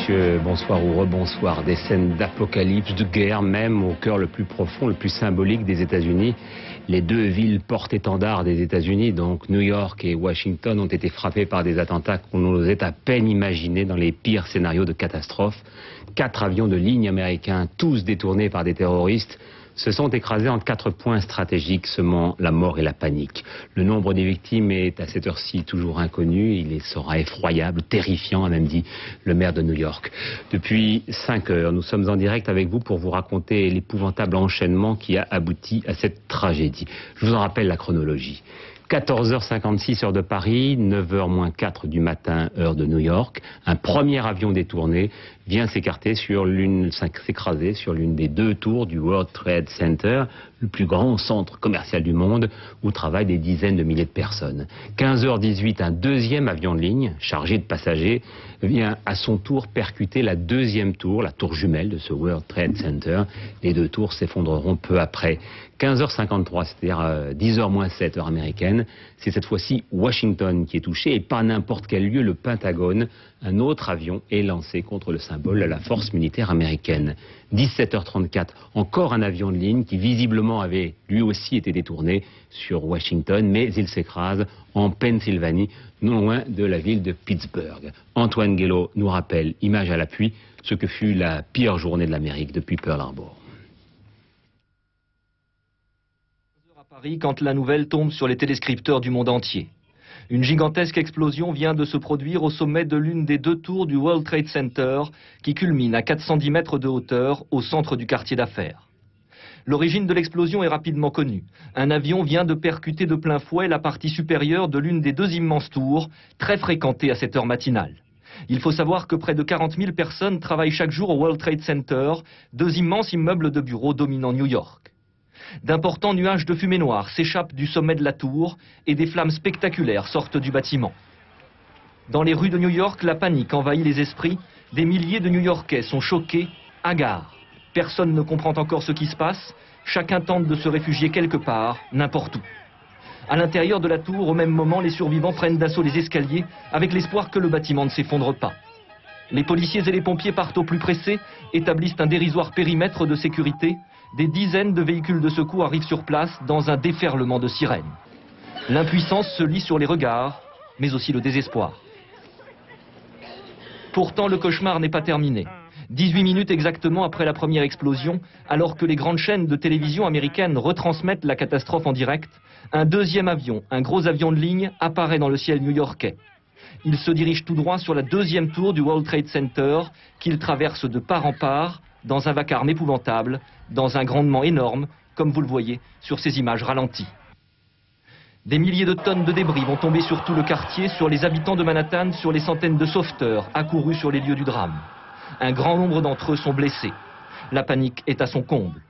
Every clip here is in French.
messieurs, bonsoir ou rebonsoir. Des scènes d'apocalypse, de guerre, même au cœur le plus profond, le plus symbolique des États-Unis. Les deux villes porte-étendards des États-Unis, donc New York et Washington, ont été frappées par des attentats qu'on osait à peine imaginer dans les pires scénarios de catastrophe. 4 avions de ligne américains, tous détournés par des terroristes, se sont écrasés en 4 points stratégiques, semant la mort et la panique. Le nombre des victimes est à cette heure-ci toujours inconnu. Il sera effroyable, terrifiant, a même dit le maire de New York. Depuis 5 heures, nous sommes en direct avec vous pour vous raconter l'épouvantable enchaînement qui a abouti à cette tragédie. Je vous en rappelle la chronologie. 14h56 heure de Paris, 9h moins 4 du matin heure de New York. Un premier avion détourné vient s'écraser sur l'une des 2 tours du World Trade Center, le plus grand centre commercial du monde où travaillent des dizaines de milliers de personnes. 15h18, un deuxième avion de ligne chargé de passagers vient à son tour percuter la 2e tour, la tour jumelle de ce World Trade Center. Les 2 tours s'effondreront peu après. 15h53, c'est-à-dire 10h moins 7 heure américaine, c'est cette fois-ci Washington qui est touché et pas n'importe quel lieu, le Pentagone. Un autre avion est lancé contre le symbole de la force militaire américaine. 17h34, encore un avion de ligne qui visiblement avait lui aussi été détourné sur Washington, mais il s'écrase en Pennsylvanie, non loin de la ville de Pittsburgh. Antoine Guélo nous rappelle, image à l'appui, ce que fut la pire journée de l'Amérique depuis Pearl Harbor. À Paris, quand la nouvelle tombe sur les téléscripteurs du monde entier. Une gigantesque explosion vient de se produire au sommet de l'une des 2 tours du World Trade Center qui culmine à 410 mètres de hauteur au centre du quartier d'affaires. L'origine de l'explosion est rapidement connue. Un avion vient de percuter de plein fouet la partie supérieure de l'une des 2 immenses tours, très fréquentées à cette heure matinale. Il faut savoir que près de 40 000 personnes travaillent chaque jour au World Trade Center, 2 immenses immeubles de bureaux dominant New York. D'importants nuages de fumée noire s'échappent du sommet de la tour et des flammes spectaculaires sortent du bâtiment. Dans les rues de New York, la panique envahit les esprits. Des milliers de New-Yorkais sont choqués, hagards. Personne ne comprend encore ce qui se passe. Chacun tente de se réfugier quelque part, n'importe où. À l'intérieur de la tour, au même moment, les survivants prennent d'assaut les escaliers avec l'espoir que le bâtiment ne s'effondre pas. Les policiers et les pompiers partent au plus pressé, établissent un dérisoire périmètre de sécurité. Des dizaines de véhicules de secours arrivent sur place dans un déferlement de sirènes. L'impuissance se lit sur les regards, mais aussi le désespoir. Pourtant, le cauchemar n'est pas terminé. 18 minutes exactement après la première explosion, alors que les grandes chaînes de télévision américaines retransmettent la catastrophe en direct, un 2e avion, un gros avion de ligne, apparaît dans le ciel new-yorkais. Il se dirige tout droit sur la 2e tour du World Trade Center, qu'il traverse de part en part, dans un vacarme épouvantable, dans un grondement énorme, comme vous le voyez sur ces images ralenties. Des milliers de tonnes de débris vont tomber sur tout le quartier, sur les habitants de Manhattan, sur les centaines de sauveteurs accourus sur les lieux du drame. Un grand nombre d'entre eux sont blessés. La panique est à son comble.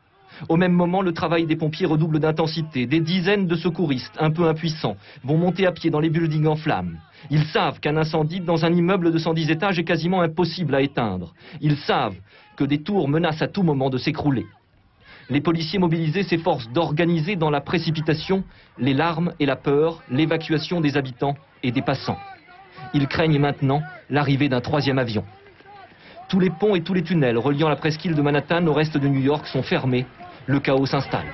Au même moment, le travail des pompiers redouble d'intensité. Des dizaines de secouristes, un peu impuissants, vont monter à pied dans les buildings en flammes. Ils savent qu'un incendie dans un immeuble de 110 étages est quasiment impossible à éteindre. Ils savent que des tours menacent à tout moment de s'écrouler. Les policiers mobilisés s'efforcent d'organiser dans la précipitation les larmes et la peur, l'évacuation des habitants et des passants. Ils craignent maintenant l'arrivée d'un 3e avion. Tous les ponts et tous les tunnels reliant la presqu'île de Manhattan au reste de New York sont fermés. Le chaos s'installe.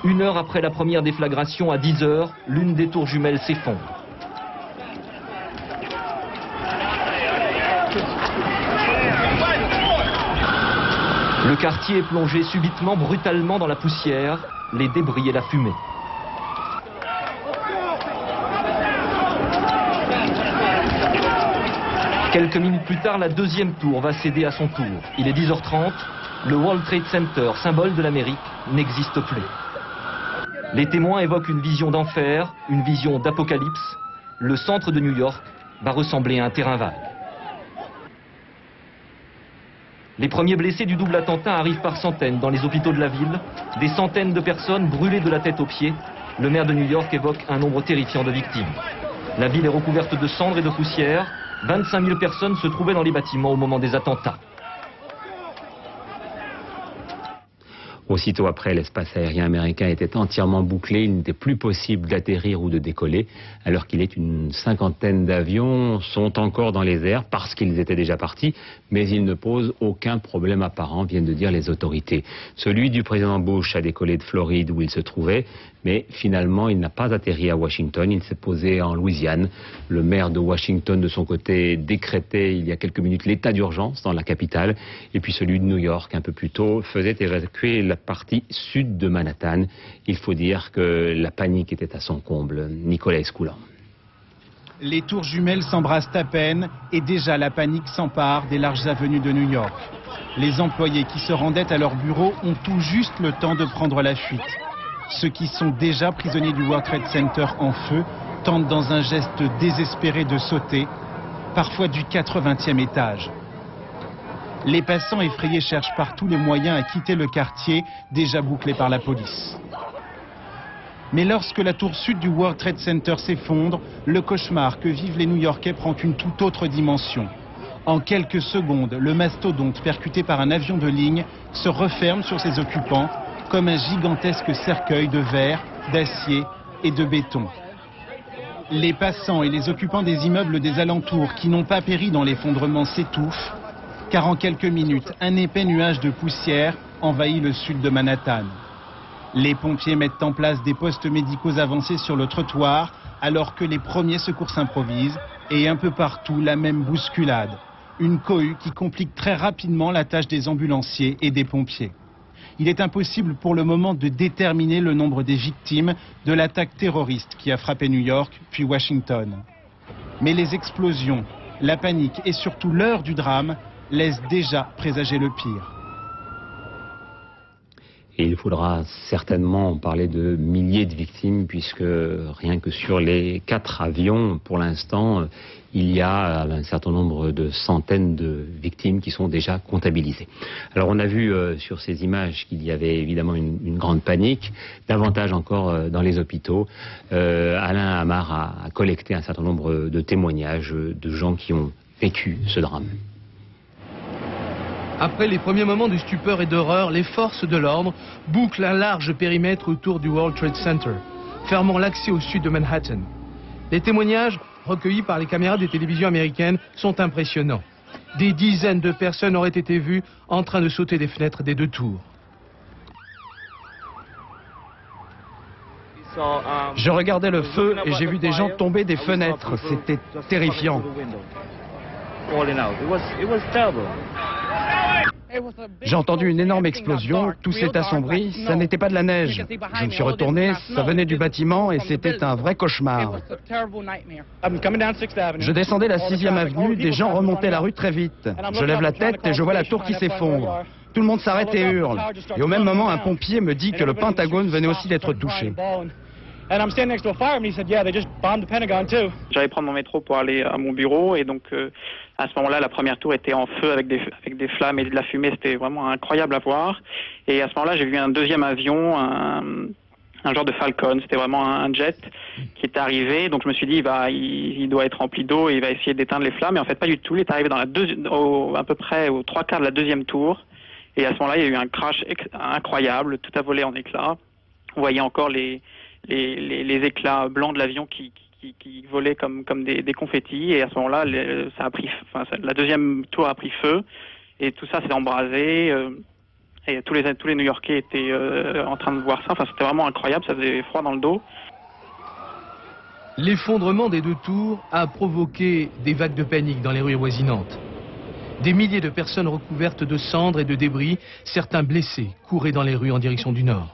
1 heure après la première déflagration, à 10 heures, l'une des tours jumelles s'effondre. Le quartier est plongé subitement, brutalement dans la poussière, les débris et la fumée. Quelques minutes plus tard, la 2e tour va céder à son tour. Il est 10h30, le World Trade Center, symbole de l'Amérique, n'existe plus. Les témoins évoquent une vision d'enfer, une vision d'apocalypse. Le centre de New York va ressembler à un terrain vague. Les premiers blessés du double attentat arrivent par centaines dans les hôpitaux de la ville. Des centaines de personnes brûlées de la tête aux pieds. Le maire de New York évoque un nombre terrifiant de victimes. La ville est recouverte de cendres et de poussière. 25 000 personnes se trouvaient dans les bâtiments au moment des attentats. Aussitôt après, l'espace aérien américain était entièrement bouclé. Il n'était plus possible d'atterrir ou de décoller, alors qu'il est une cinquantaine d'avions sont encore dans les airs parce qu'ils étaient déjà partis, mais ils ne posent aucun problème apparent, viennent de dire les autorités. Celui du président Bush a décollé de Floride où il se trouvait, mais finalement il n'a pas atterri à Washington, il s'est posé en Louisiane. Le maire de Washington, de son côté, décrétait il y a quelques minutes l'état d'urgence dans la capitale, et puis celui de New York, un peu plus tôt, faisait évacuer la partie sud de Manhattan. Il faut dire que la panique était à son comble. Nicolas Escoulan. Les tours jumelles s'embrassent à peine et déjà la panique s'empare des larges avenues de New York. Les employés qui se rendaient à leur bureau ont tout juste le temps de prendre la fuite. Ceux qui sont déjà prisonniers du World Trade Center en feu tentent dans un geste désespéré de sauter, parfois du 80e étage. Les passants effrayés cherchent par tous les moyens à quitter le quartier, déjà bouclé par la police. Mais lorsque la tour sud du World Trade Center s'effondre, le cauchemar que vivent les New-Yorkais prend une toute autre dimension. En quelques secondes, le mastodonte percuté par un avion de ligne se referme sur ses occupants comme un gigantesque cercueil de verre, d'acier et de béton. Les passants et les occupants des immeubles des alentours qui n'ont pas péri dans l'effondrement s'étouffent, car en quelques minutes, un épais nuage de poussière envahit le sud de Manhattan. Les pompiers mettent en place des postes médicaux avancés sur le trottoir, alors que les premiers secours s'improvisent, et un peu partout la même bousculade. Une cohue qui complique très rapidement la tâche des ambulanciers et des pompiers. Il est impossible pour le moment de déterminer le nombre des victimes de l'attaque terroriste qui a frappé New York puis Washington. Mais les explosions, la panique et surtout l'heure du drame laissent déjà présager le pire. Et il faudra certainement parler de milliers de victimes, puisque rien que sur les 4 avions, pour l'instant, il y a un certain nombre de centaines de victimes qui sont déjà comptabilisées. Alors on a vu sur ces images qu'il y avait évidemment une grande panique, davantage encore dans les hôpitaux. Alain Hamar a collecté un certain nombre de témoignages de gens qui ont vécu ce drame. Après les premiers moments de stupeur et d'horreur, les forces de l'ordre bouclent un large périmètre autour du World Trade Center, fermant l'accès au sud de Manhattan. Les témoignages recueillis par les caméras des télévisions américaines sont impressionnants. Des dizaines de personnes auraient été vues en train de sauter des fenêtres des 2 tours. Je regardais le feu et j'ai vu des gens tomber des fenêtres. C'était terrifiant. J'ai entendu une énorme explosion, tout s'est assombri, ça n'était pas de la neige. Je me suis retourné, ça venait du bâtiment et c'était un vrai cauchemar. Je descendais la 6e avenue, des gens remontaient la rue très vite. Je lève la tête et je vois la tour qui s'effondre. Tout le monde s'arrête et hurle. Et au même moment, un pompier me dit que le Pentagone venait aussi d'être touché. J'allais prendre mon métro pour aller à mon bureau et donc à ce moment-là, la première tour était en feu avec des flammes et de la fumée. C'était vraiment incroyable à voir. Et à ce moment-là, j'ai vu un deuxième avion, un genre de Falcon. C'était vraiment un jet qui est arrivé. Donc je me suis dit, il doit être rempli d'eau et il va essayer d'éteindre les flammes. Mais en fait, pas du tout. Il est arrivé dans à peu près aux 3/4 de la deuxième tour. Et à ce moment-là, il y a eu un crash incroyable. Tout a volé en éclats. On voyait encore les éclats blancs de l'avion qui volaient comme des confettis, et à ce moment-là, la deuxième tour a pris feu, et tout ça s'est embrasé, et tous les New-Yorkais étaient en train de voir ça. Enfin, c'était vraiment incroyable, ça faisait froid dans le dos. L'effondrement des 2 tours a provoqué des vagues de panique dans les rues avoisinantes. Des milliers de personnes recouvertes de cendres et de débris, certains blessés, couraient dans les rues en direction du nord.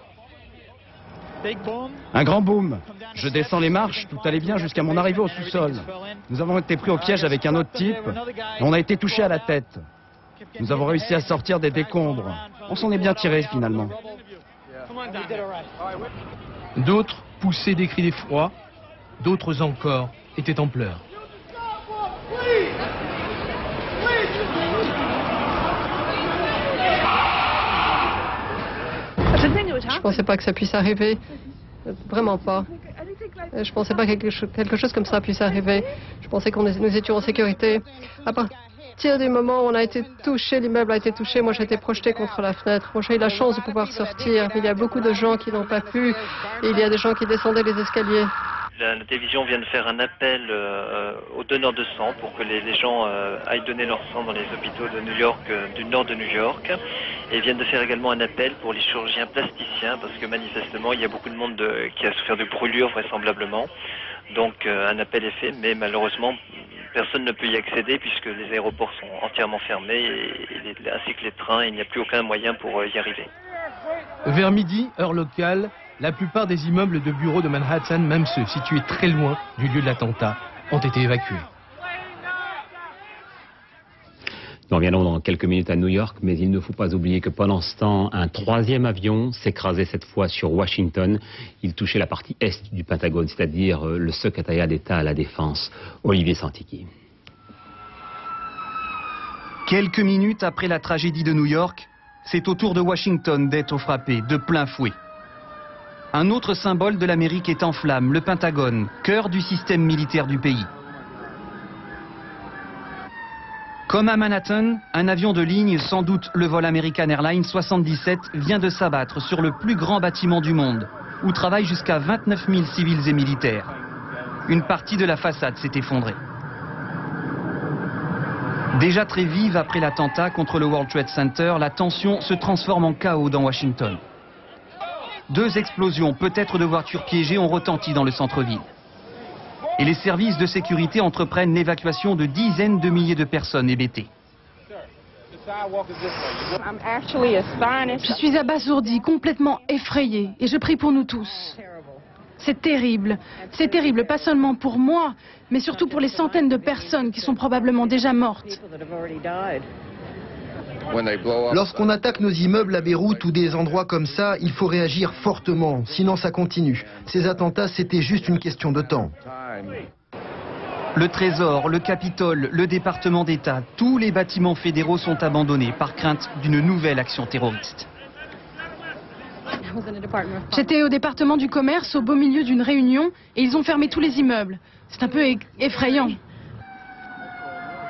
Un grand boom. Je descends les marches, tout allait bien jusqu'à mon arrivée au sous-sol. Nous avons été pris au piège avec un autre type et on a été touché à la tête. Nous avons réussi à sortir des décombres. On s'en est bien tiré finalement. D'autres poussaient des cris d'effroi, d'autres encore étaient en pleurs. Je pensais pas que ça puisse arriver, vraiment pas. Je pensais pas que quelque chose comme ça puisse arriver. Je pensais que nous étions en sécurité. À partir partir du moment où on a été touché, l'immeuble a été touché, moi j'ai été projetée contre la fenêtre. Moi j'ai eu la chance de pouvoir sortir. Il y a beaucoup de gens qui n'ont pas pu. Et il y a des gens qui descendaient les escaliers. La télévision vient de faire un appel aux donneurs de sang pour que les gens aillent donner leur sang dans les hôpitaux de New York, du nord de New York. Et viennent de faire également un appel pour les chirurgiens plasticiens parce que manifestement il y a beaucoup de monde qui a souffert de brûlures vraisemblablement. Donc un appel est fait, mais malheureusement personne ne peut y accéder puisque les aéroports sont entièrement fermés ainsi que les trains, il n'y a plus aucun moyen pour y arriver. Vers midi, heure locale, la plupart des immeubles de bureaux de Manhattan, même ceux situés très loin du lieu de l'attentat, ont été évacués. Nous reviendrons dans quelques minutes à New York, mais il ne faut pas oublier que pendant ce temps, un troisième avion s'écrasait cette fois sur Washington. Il touchait la partie est du Pentagone, c'est-à-dire le secrétariat d'État à la Défense. Olivier Santiki. Quelques minutes après la tragédie de New York, c'est au tour de Washington d'être frappé de plein fouet. Un autre symbole de l'Amérique est en flammes, le Pentagone, cœur du système militaire du pays. Comme à Manhattan, un avion de ligne, sans doute le vol American Airlines 77, vient de s'abattre sur le plus grand bâtiment du monde, où travaillent jusqu'à 29 000 civils et militaires. Une partie de la façade s'est effondrée. Déjà très vive après l'attentat contre le World Trade Center, la tension se transforme en chaos dans Washington. 2 explosions, peut-être de voitures piégées, ont retenti dans le centre-ville. Et les services de sécurité entreprennent l'évacuation de dizaines de milliers de personnes hébétées. Je suis abasourdie, complètement effrayée, et je prie pour nous tous. C'est terrible, pas seulement pour moi, mais surtout pour les centaines de personnes qui sont probablement déjà mortes. Lorsqu'on attaque nos immeubles à Beyrouth ou des endroits comme ça, il faut réagir fortement, sinon ça continue. Ces attentats, c'était juste une question de temps. Le Trésor, le Capitole, le département d'État, tous les bâtiments fédéraux sont abandonnés par crainte d'une nouvelle action terroriste. J'étais au département du commerce au beau milieu d'une réunion et ils ont fermé tous les immeubles. C'est un peu effrayant.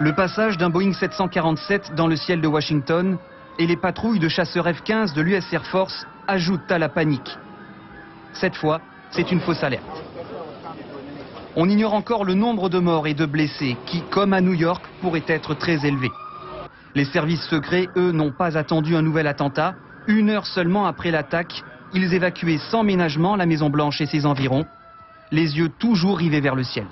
Le passage d'un Boeing 747 dans le ciel de Washington et les patrouilles de chasseurs F-15 de l'US Air Force ajoutent à la panique. Cette fois, c'est une fausse alerte. On ignore encore le nombre de morts et de blessés qui, comme à New York, pourraient être très élevés. Les services secrets, eux, n'ont pas attendu un nouvel attentat. 1 heure seulement après l'attaque, ils évacuaient sans ménagement la Maison-Blanche et ses environs, les yeux toujours rivés vers le ciel.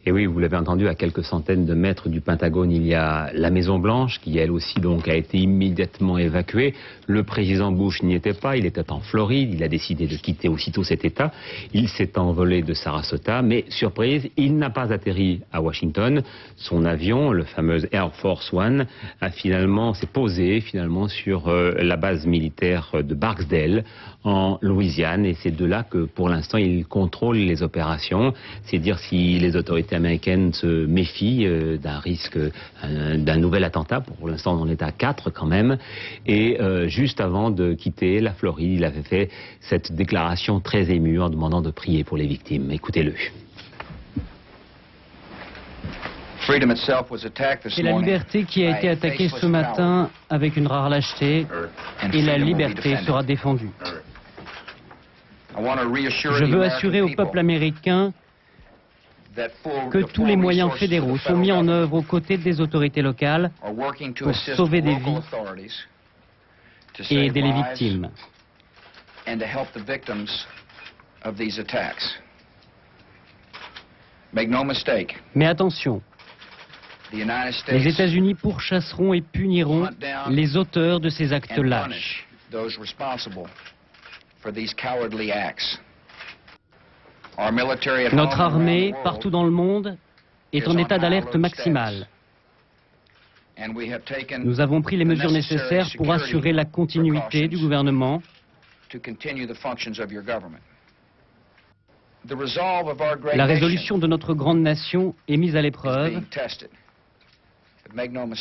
Et oui, vous l'avez entendu, à quelques centaines de mètres du Pentagone, il y a la Maison-Blanche qui, elle aussi, donc, a été immédiatement évacuée. Le président Bush n'y était pas, il était en Floride, il a décidé de quitter aussitôt cet État. Il s'est envolé de Sarasota, mais surprise, il n'a pas atterri à Washington. Son avion, le fameux Air Force One, s'est posé finalement sur la base militaire de Barksdale, en Louisiane, et c'est de là que, pour l'instant, il contrôle les opérations. C'est dire si les autorités américaines se méfient d'un risque, d'un nouvel attentat. Pour l'instant, on est à 4 quand même. Et juste avant de quitter la Floride, il avait fait cette déclaration très émue en demandant de prier pour les victimes. Écoutez-le. C'est la liberté qui a été attaquée ce matin avec une rare lâcheté, et la liberté sera défendue. Je veux assurer au peuple américain que tous les moyens fédéraux sont mis en œuvre aux côtés des autorités locales pour sauver des vies et aider les victimes. Mais attention, les États-Unis pourchasseront et puniront les auteurs de ces actes lâches. Notre armée, partout dans le monde, est en état d'alerte maximale. Nous avons pris les mesures nécessaires pour assurer la continuité du gouvernement. La résolution de notre grande nation est mise à l'épreuve.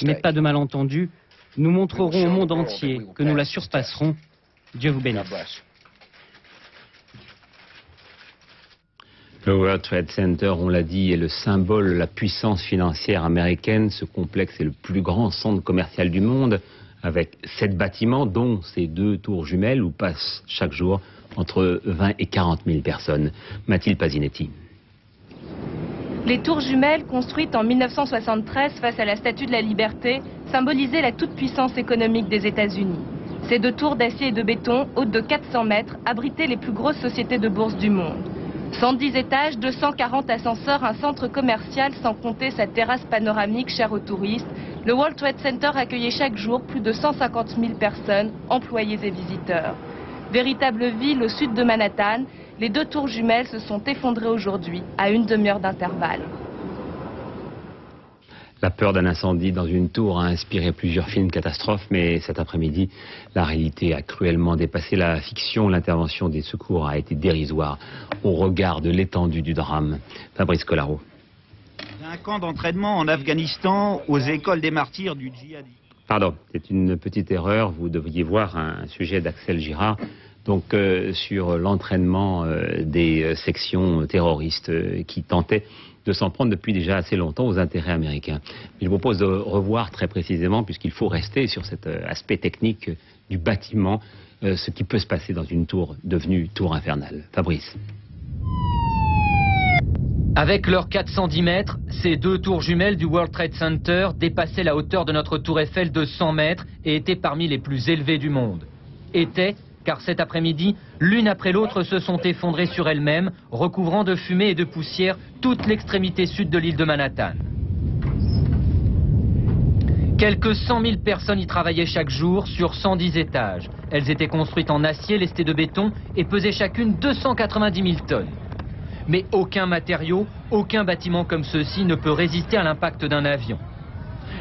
Mais pas de malentendu, nous montrerons au monde entier que nous la surpasserons. Dieu vous bénisse. Le World Trade Center, on l'a dit, est le symbole de la puissance financière américaine. Ce complexe est le plus grand centre commercial du monde, avec 7 bâtiments, dont ces 2 tours jumelles où passent chaque jour entre 20 et 40 000 personnes. Mathilde Pasinetti. Les tours jumelles, construites en 1973 face à la Statue de la Liberté, symbolisaient la toute-puissance économique des États-Unis. Ces 2 tours d'acier et de béton, hautes de 400 mètres, abritaient les plus grosses sociétés de bourse du monde. 110 étages, 240 ascenseurs, un centre commercial sans compter sa terrasse panoramique chère aux touristes. Le World Trade Center accueillait chaque jour plus de 150 000 personnes, employés et visiteurs. Véritable ville au sud de Manhattan, les 2 tours jumelles se sont effondrées aujourd'hui à une demi-heure d'intervalle. La peur d'un incendie dans une tour a inspiré plusieurs films catastrophes, mais cet après-midi, la réalité a cruellement dépassé la fiction. L'intervention des secours a été dérisoire au regard de l'étendue du drame. Fabrice Collaro. Un camp d'entraînement en Afghanistan aux écoles des martyrs du djihadisme. Pardon, c'est une petite erreur. Vous devriez voir un sujet d'Axel Girard. Donc sur l'entraînement des sections terroristes qui tentaient de s'en prendre depuis déjà assez longtemps aux intérêts américains. Je vous propose de revoir très précisément, puisqu'il faut rester sur cet aspect technique du bâtiment, ce qui peut se passer dans une tour devenue tour infernale. Fabrice. Avec leurs 410 mètres, ces 2 tours jumelles du World Trade Center dépassaient la hauteur de notre tour Eiffel de 100 mètres et étaient parmi les plus élevées du monde. Car cet après-midi, l'une après l'autre se sont effondrées sur elles-mêmes, recouvrant de fumée et de poussière toute l'extrémité sud de l'île de Manhattan. Quelques 100 000 personnes y travaillaient chaque jour sur 110 étages. Elles étaient construites en acier lesté de béton et pesaient chacune 290 000 tonnes. Mais aucun matériau, aucun bâtiment comme ceux-ci ne peut résister à l'impact d'un avion.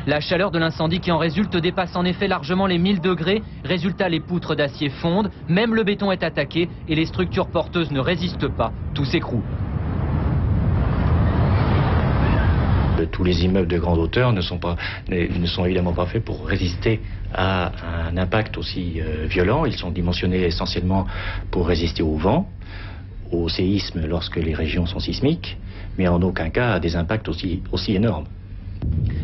La chaleur de l'incendie qui en résulte dépasse en effet largement les 1000 degrés. Résultat, les poutres d'acier fondent, même le béton est attaqué et les structures porteuses ne résistent pas, tout s'écroule. Tous les immeubles de grande hauteur ne sont évidemment pas faits pour résister à un impact aussi violent. Ils sont dimensionnés essentiellement pour résister au vent, au séisme lorsque les régions sont sismiques, mais en aucun cas à des impacts aussi énormes.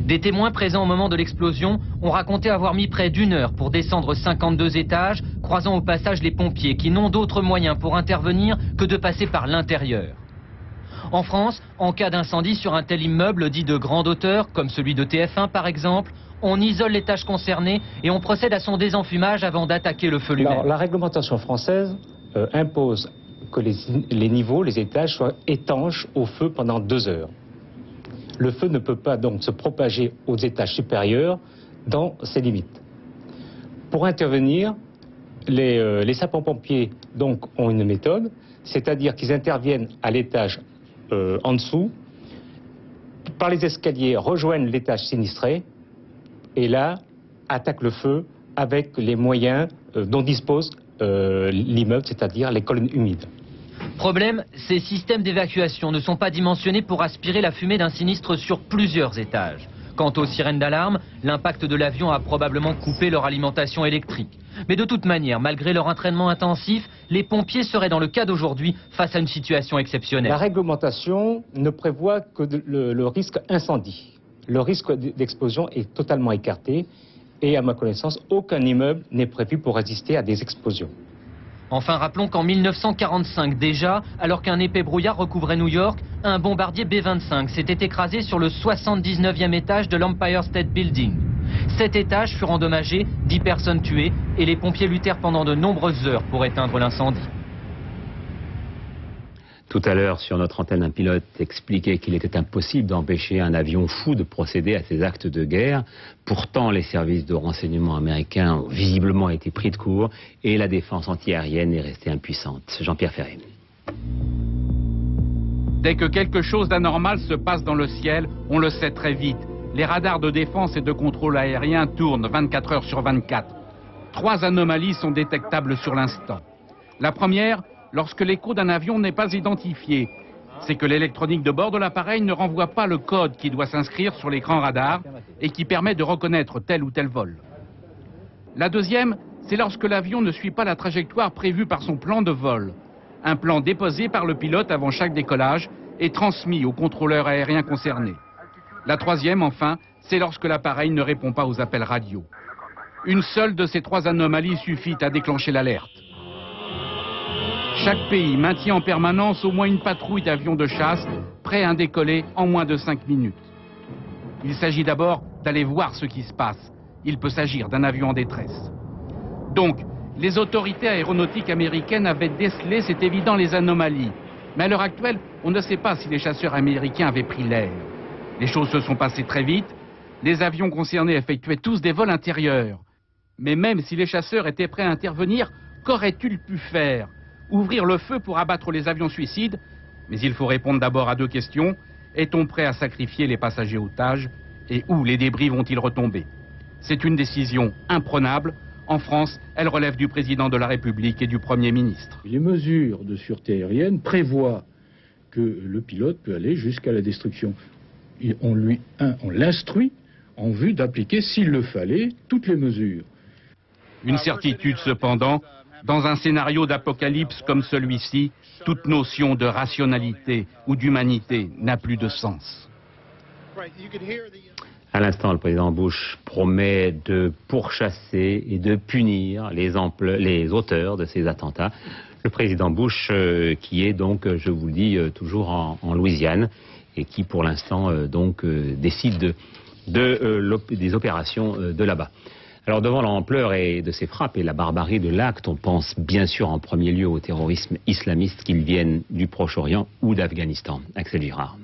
Des témoins présents au moment de l'explosion ont raconté avoir mis près d'1 heure pour descendre 52 étages, croisant au passage les pompiers qui n'ont d'autre moyen pour intervenir que de passer par l'intérieur. En France, en cas d'incendie sur un tel immeuble dit de grande hauteur, comme celui de TF1 par exemple, on isole l'étage concerné et on procède à son désenfumage avant d'attaquer le feu lui-même. La réglementation française impose que les niveaux, les étages soient étanches au feu pendant 2 heures. Le feu ne peut pas donc se propager aux étages supérieurs dans ses limites. Pour intervenir, les sapeurs-pompiers donc ont une méthode, c'est-à-dire qu'ils interviennent à l'étage en dessous, par les escaliers rejoignent l'étage sinistré et là attaquent le feu avec les moyens dont dispose l'immeuble, c'est-à-dire les colonnes humides. Problème, ces systèmes d'évacuation ne sont pas dimensionnés pour aspirer la fumée d'un sinistre sur plusieurs étages. Quant aux sirènes d'alarme, l'impact de l'avion a probablement coupé leur alimentation électrique. Mais de toute manière, malgré leur entraînement intensif, les pompiers seraient dans le cas d'aujourd'hui face à une situation exceptionnelle. La réglementation ne prévoit que le risque incendie. Le risque d'explosion est totalement écarté et à ma connaissance, aucun immeuble n'est prévu pour résister à des explosions. Enfin, rappelons qu'en 1945 déjà, alors qu'un épais brouillard recouvrait New York, un bombardier B-25 s'était écrasé sur le 79e étage de l'Empire State Building. 7 étages furent endommagés, 10 personnes tuées, et les pompiers luttèrent pendant de nombreuses heures pour éteindre l'incendie. Tout à l'heure, sur notre antenne, un pilote expliquait qu'il était impossible d'empêcher un avion fou de procéder à ces actes de guerre. Pourtant, les services de renseignement américains ont visiblement été pris de court et la défense antiaérienne est restée impuissante. Jean-Pierre Ferré. Dès que quelque chose d'anormal se passe dans le ciel, on le sait très vite. Les radars de défense et de contrôle aérien tournent 24 heures sur 24. 3 anomalies sont détectables sur l'instant. La première, lorsque l'écho d'un avion n'est pas identifié, c'est que l'électronique de bord de l'appareil ne renvoie pas le code qui doit s'inscrire sur l'écran radar et qui permet de reconnaître tel ou tel vol. La deuxième, c'est lorsque l'avion ne suit pas la trajectoire prévue par son plan de vol. Un plan déposé par le pilote avant chaque décollage et transmis au contrôleur aérien concerné. La troisième, enfin, c'est lorsque l'appareil ne répond pas aux appels radio. Une seule de ces 3 anomalies suffit à déclencher l'alerte. Chaque pays maintient en permanence au moins une patrouille d'avions de chasse prêts à décoller en moins de 5 minutes. Il s'agit d'abord d'aller voir ce qui se passe. Il peut s'agir d'un avion en détresse. Donc, les autorités aéronautiques américaines avaient décelé, c'est évident, les anomalies. Mais à l'heure actuelle, on ne sait pas si les chasseurs américains avaient pris l'air. Les choses se sont passées très vite. Les avions concernés effectuaient tous des vols intérieurs. Mais même si les chasseurs étaient prêts à intervenir, qu'auraient-ils pu faire? Ouvrir le feu pour abattre les avions suicides? Mais il faut répondre d'abord à 2 questions. Est-on prêt à sacrifier les passagers otages? Et où les débris vont-ils retomber? C'est une décision imprenable. En France, elle relève du président de la République et du Premier ministre. Les mesures de sûreté aérienne prévoient que le pilote peut aller jusqu'à la destruction. Et on l'instruit en vue d'appliquer, s'il le fallait, toutes les mesures. Une certitude cependant, dans un scénario d'apocalypse comme celui-ci, toute notion de rationalité ou d'humanité n'a plus de sens. À l'instant, le président Bush promet de pourchasser et de punir les auteurs de ces attentats. Le président Bush qui est donc, je vous le dis, toujours en Louisiane et qui pour l'instant décide des opérations de là-bas. Alors devant l'ampleur de ces frappes et la barbarie de l'acte, on pense bien sûr en premier lieu au terrorisme islamiste, qu'ils viennent du Proche-Orient ou d'Afghanistan. Axel Girard.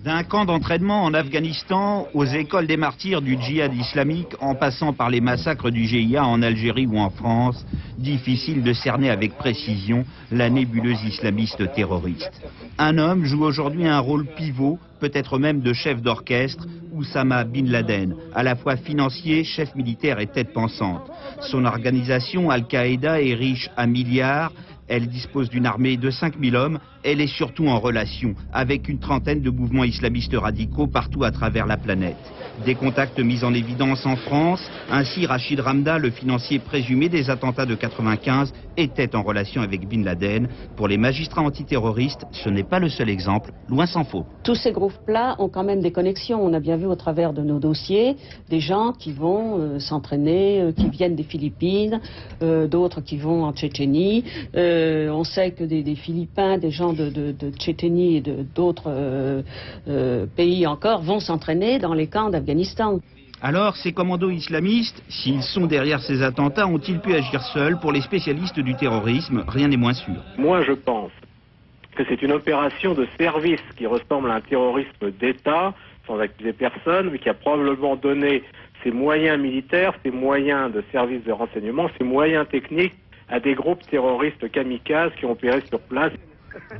D'un camp d'entraînement en Afghanistan aux écoles des martyrs du djihad islamique, en passant par les massacres du GIA en Algérie ou en France, difficile de cerner avec précision la nébuleuse islamiste terroriste. Un homme joue aujourd'hui un rôle pivot, peut-être même de chef d'orchestre, Oussama Bin Laden, à la fois financier, chef militaire et tête pensante. Son organisation, Al-Qaïda, est riche à milliards. Elle dispose d'une armée de 5000 hommes. Elle est surtout en relation avec une trentaine de mouvements islamistes radicaux partout à travers la planète. Des contacts mis en évidence en France. Ainsi, Rachid Ramda, le financier présumé des attentats de 95, était en relation avec Bin Laden. Pour les magistrats antiterroristes, ce n'est pas le seul exemple, loin s'en faut. Tous ces groupes-là ont quand même des connexions. On a bien vu au travers de nos dossiers des gens qui vont s'entraîner, qui viennent des Philippines, d'autres qui vont en Tchétchénie. On sait que des Philippins, des gens de Tchétchénie et d'autres pays encore vont s'entraîner dans les camps d'Afghanistan. Alors, ces commandos islamistes, s'ils sont derrière ces attentats, ont-ils pu agir seuls? Pour les spécialistes du terrorisme, rien n'est moins sûr. Moi, je pense que c'est une opération de service qui ressemble à un terrorisme d'État, sans accuser personne, mais qui a probablement donné ses moyens militaires, ses moyens de service de renseignement, ses moyens techniques à des groupes terroristes kamikazes qui ont opéré sur place.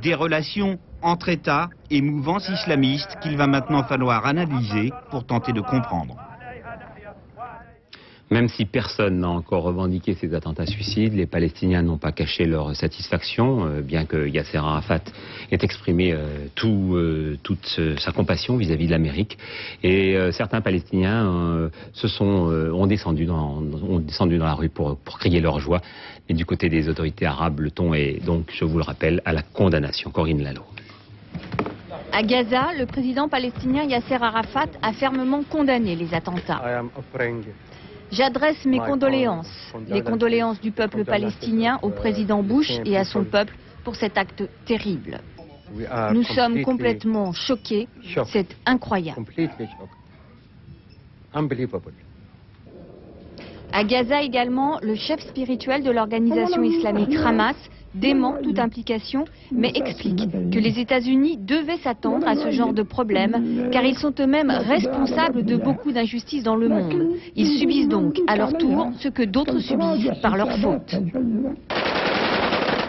Des relations entre États et mouvances islamistes qu'il va maintenant falloir analyser pour tenter de comprendre. Même si personne n'a encore revendiqué ces attentats suicides, les Palestiniens n'ont pas caché leur satisfaction, bien que Yasser Arafat ait exprimé toute sa compassion vis-à-vis de l'Amérique. Et certains Palestiniens ont descendu dans la rue pour crier leur joie. Et du côté des autorités arabes, le ton est donc, je vous le rappelle, à la condamnation. Corinne Lalo. À Gaza, le président palestinien Yasser Arafat a fermement condamné les attentats. J'adresse mes condoléances, les condoléances du peuple palestinien au président Bush et à son peuple pour cet acte terrible. Nous sommes complètement choqués, c'est incroyable. À Gaza également, le chef spirituel de l'organisation islamique Hamas dément toute implication, mais explique que les États-Unis devaient s'attendre à ce genre de problème, car ils sont eux-mêmes responsables de beaucoup d'injustices dans le monde. Ils subissent donc à leur tour ce que d'autres subissent par leur faute.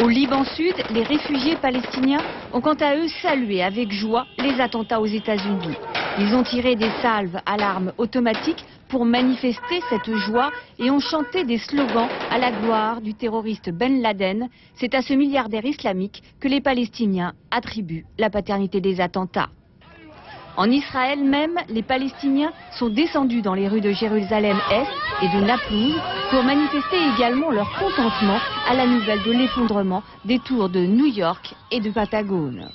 Au Liban Sud, les réfugiés palestiniens ont quant à eux salué avec joie les attentats aux États-Unis. Ils ont tiré des salves à l'arme automatique pour manifester cette joie et ont chanté des slogans à la gloire du terroriste Ben Laden. C'est à ce milliardaire islamique que les Palestiniens attribuent la paternité des attentats. En Israël même, les Palestiniens sont descendus dans les rues de Jérusalem-Est et de Naplouse pour manifester également leur contentement à la nouvelle de l'effondrement des tours de New York et de Patagone.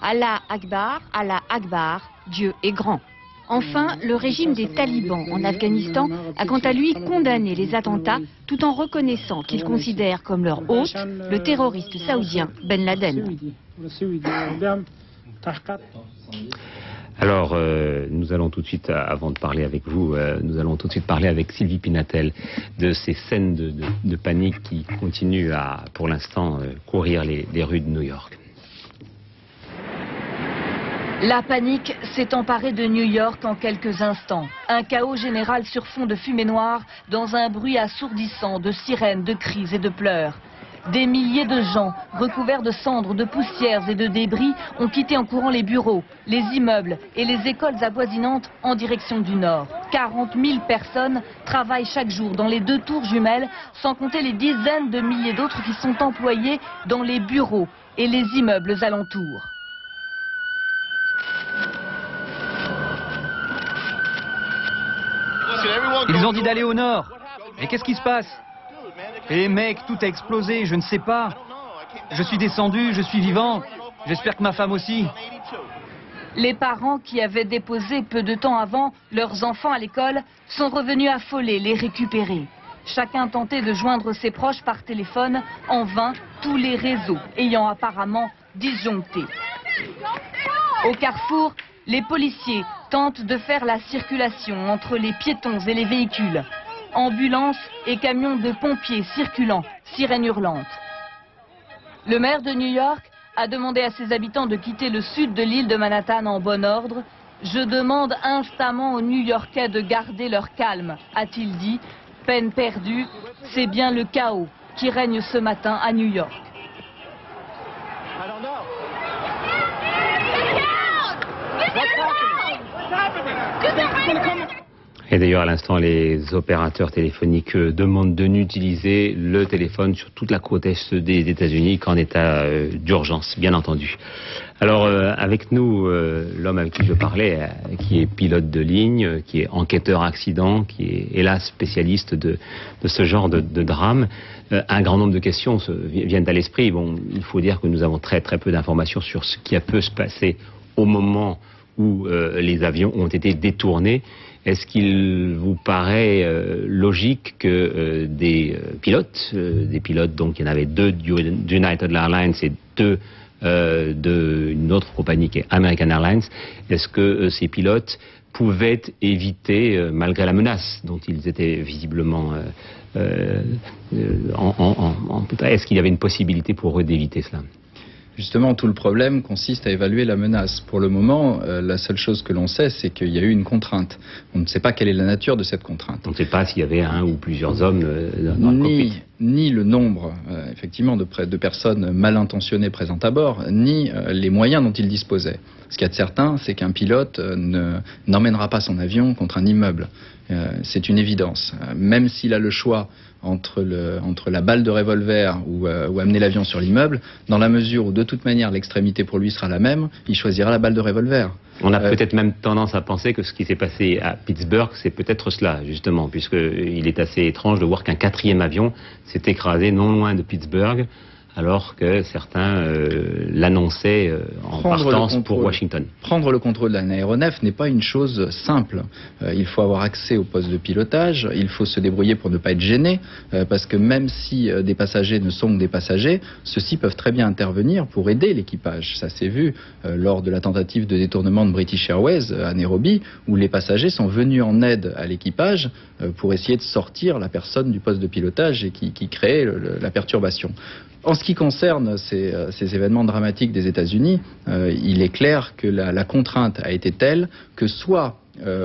Allah Akbar, Dieu est grand. Enfin, le régime des talibans en Afghanistan a quant à lui condamné les attentats tout en reconnaissant qu'ils considèrent comme leur hôte le terroriste saoudien Ben Laden. Alors, nous allons tout de suite, avant de parler avec vous, nous allons tout de suite parler avec Sylvie Pinatel de ces scènes de panique qui continuent à, pour l'instant, courir les rues de New York. La panique s'est emparée de New York en quelques instants. Un chaos général sur fond de fumée noire, dans un bruit assourdissant de sirènes, de cris et de pleurs. Des milliers de gens, recouverts de cendres, de poussières et de débris, ont quitté en courant les bureaux, les immeubles et les écoles avoisinantes en direction du nord. 40 000 personnes travaillent chaque jour dans les 2 tours jumelles, sans compter les dizaines de milliers d'autres qui sont employés dans les bureaux et les immeubles alentours. Ils ont dit d'aller au nord. Mais qu'est-ce qui se passe? Eh mec, tout a explosé, je ne sais pas. Je suis descendu, je suis vivant. J'espère que ma femme aussi. Les parents qui avaient déposé peu de temps avant leurs enfants à l'école sont revenus affolés les récupérer. Chacun tentait de joindre ses proches par téléphone, en vain, tous les réseaux ayant apparemment disjoncté. Au carrefour, les policiers tentent de faire la circulation entre les piétons et les véhicules. Ambulances et camions de pompiers circulant, sirènes hurlantes. Le maire de New York a demandé à ses habitants de quitter le sud de l'île de Manhattan en bon ordre. Je demande instamment aux New-Yorkais de garder leur calme, a-t-il dit. Peine perdue, c'est bien le chaos qui règne ce matin à New York. Et d'ailleurs, à l'instant, les opérateurs téléphoniques demandent de n'utiliser le téléphone sur toute la côte est des États-Unis qu'en état d'urgence, bien entendu. Alors, avec nous, l'homme avec qui je parlais, qui est pilote de ligne, qui est enquêteur accident, qui est hélas spécialiste de ce genre de drame. Un grand nombre de questions viennent à l'esprit. Bon, il faut dire que nous avons très peu d'informations sur ce qui a pu se passer au moment où les avions ont été détournés. Est-ce qu'il vous paraît logique que des pilotes, donc il y en avait 2 d'United Airlines et 2 d'une autre compagnie qui est American Airlines, est-ce que ces pilotes pouvaient éviter, malgré la menace dont ils étaient visiblement est-ce qu'il y avait une possibilité pour eux d'éviter cela? Justement, tout le problème consiste à évaluer la menace. Pour le moment, la seule chose que l'on sait, c'est qu'il y a eu une contrainte. On ne sait pas quelle est la nature de cette contrainte. On ne sait pas s'il y avait un ou plusieurs hommes dans le cockpit. Ni le nombre, effectivement, de personnes mal intentionnées présentes à bord, ni les moyens dont ils disposaient. Ce qu'il y a de certain, c'est qu'un pilote n'emmènera pas son avion contre un immeuble. C'est une évidence. Même s'il a le choix entre la balle de revolver ou amener l'avion sur l'immeuble, dans la mesure où de toute manière l'extrémité pour lui sera la même, il choisira la balle de revolver. On a peut-être même tendance à penser que ce qui s'est passé à Pittsburgh, c'est peut-être cela, justement, puisqu'il est assez étrange de voir qu'un 4e avion s'est écrasé non loin de Pittsburgh, alors que certains l'annonçaient en partance pour Washington. Prendre le contrôle d'un aéronef n'est pas une chose simple. Il faut avoir accès au poste de pilotage, il faut se débrouiller pour ne pas être gêné, parce que même si des passagers ne sont que des passagers, ceux-ci peuvent très bien intervenir pour aider l'équipage. Ça s'est vu lors de la tentative de détournement de British Airways à Nairobi, où les passagers sont venus en aide à l'équipage pour essayer de sortir la personne du poste de pilotage et qui créait la perturbation. En ce qui concerne ces événements dramatiques des États-Unis, il est clair que la contrainte a été telle que soit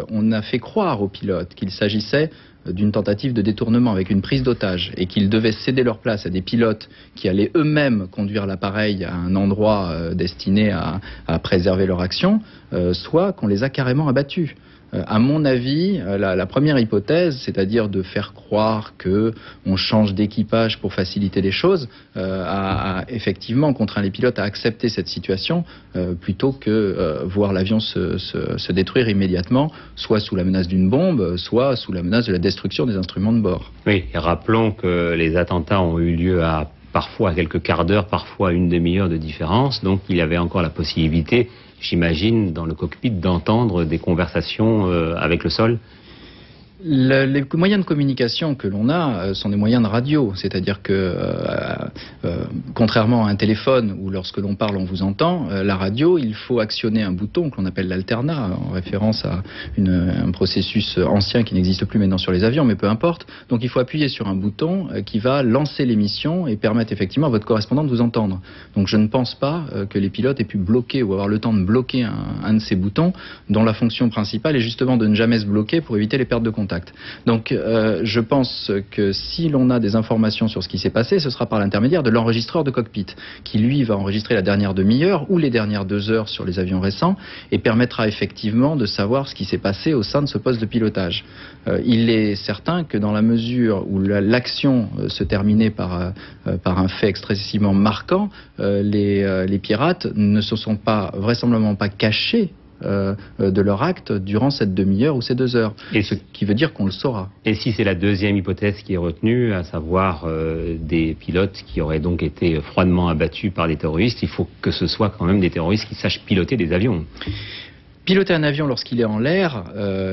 on a fait croire aux pilotes qu'il s'agissait d'une tentative de détournement avec une prise d'otage et qu'ils devaient céder leur place à des pilotes qui allaient eux-mêmes conduire l'appareil à un endroit destiné à préserver leur action, soit qu'on les a carrément abattus. À mon avis, la première hypothèse, c'est-à-dire de faire croire que on change d'équipage pour faciliter les choses, a effectivement contraint les pilotes à accepter cette situation plutôt que voir l'avion se détruire immédiatement, soit sous la menace d'une bombe, soit sous la menace de la destruction des instruments de bord. Oui, et rappelons que les attentats ont eu lieu à parfois à quelques quarts d'heure, parfois une demi-heure de différence, donc il y avait encore la possibilité, j'imagine, dans le cockpit, d'entendre des conversations avec le sol. Les moyens de communication que l'on a sont des moyens de radio, c'est-à-dire que contrairement à un téléphone où lorsque l'on parle on vous entend, la radio il faut actionner un bouton que l'on appelle l'alternat, en référence à un processus ancien qui n'existe plus maintenant sur les avions, mais peu importe. Donc il faut appuyer sur un bouton qui va lancer l'émission et permettre effectivement à votre correspondant de vous entendre. Donc je ne pense pas que les pilotes aient pu bloquer ou avoir le temps de bloquer un de ces boutons dont la fonction principale est justement de ne jamais se bloquer pour éviter les pertes de contact. Donc je pense que si l'on a des informations sur ce qui s'est passé, ce sera par l'intermédiaire de l'enregistreur de cockpit, qui lui va enregistrer la dernière demi-heure ou les dernières 2 heures sur les avions récents et permettra effectivement de savoir ce qui s'est passé au sein de ce poste de pilotage. Il est certain que dans la mesure où l'action se terminait par un fait excessivement marquant, les pirates ne se sont vraisemblablement pas cachés de leur acte durant cette demi-heure ou ces 2 heures. Et ce qui veut dire qu'on le saura. Et si c'est la deuxième hypothèse qui est retenue, à savoir des pilotes qui auraient donc été froidement abattus par des terroristes, il faut que ce soit quand même des terroristes qui sachent piloter des avions. Piloter un avion lorsqu'il est en l'air,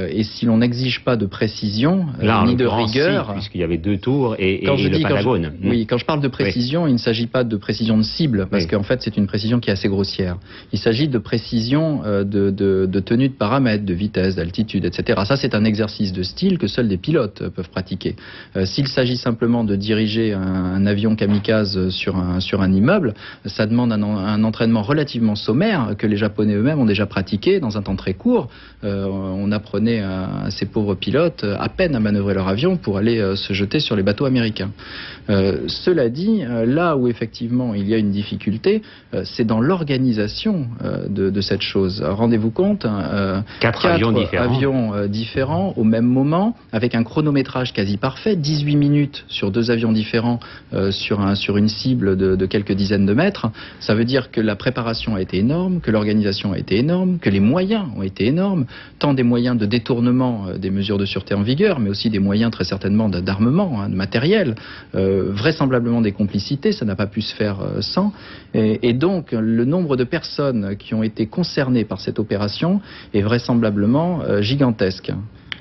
et si l'on n'exige pas de précision, là, ni de rigueur... Si, puisqu'il y avait 2 tours et le Pentagone. Oui, quand je parle de précision, oui. Il ne s'agit pas de précision de cible, parce qu'en fait c'est une précision qui est assez grossière. Il s'agit de précision de tenue de paramètres, de vitesse, d'altitude, etc. Ça c'est un exercice de style que seuls des pilotes peuvent pratiquer. S'il s'agit simplement de diriger un avion kamikaze sur un immeuble, ça demande un entraînement relativement sommaire que les Japonais eux-mêmes ont déjà pratiqué dans un temps très court. On apprenait à ces pauvres pilotes à peine à manœuvrer leur avion pour aller se jeter sur les bateaux américains. Cela dit, là où effectivement il y a une difficulté, c'est dans l'organisation de cette chose. Rendez-vous compte, 4 avions différents au même moment, avec un chronométrage quasi parfait, 18 minutes sur 2 avions différents sur une cible de quelques dizaines de mètres. Ça veut dire que la préparation a été énorme, que l'organisation a été énorme, que les moyens ont été énormes, tant des moyens de détournement des mesures de sûreté en vigueur, mais aussi des moyens très certainement d'armement, de matériel, vraisemblablement des complicités, ça n'a pas pu se faire sans. Et donc le nombre de personnes qui ont été concernées par cette opération est vraisemblablement gigantesque.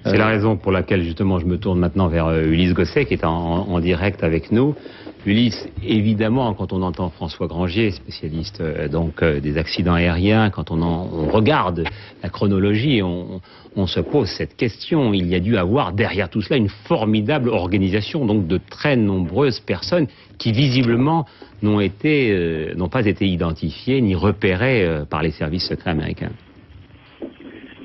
C'est la raison pour laquelle justement je me tourne maintenant vers Ulysse Gosset qui est en direct avec nous. Ulysse, évidemment, quand on entend François Grangier, spécialiste des accidents aériens, quand on regarde la chronologie, on se pose cette question. Il y a dû avoir derrière tout cela une formidable organisation, donc de très nombreuses personnes qui visiblement n'ont pas été identifiées ni repérées par les services secrets américains.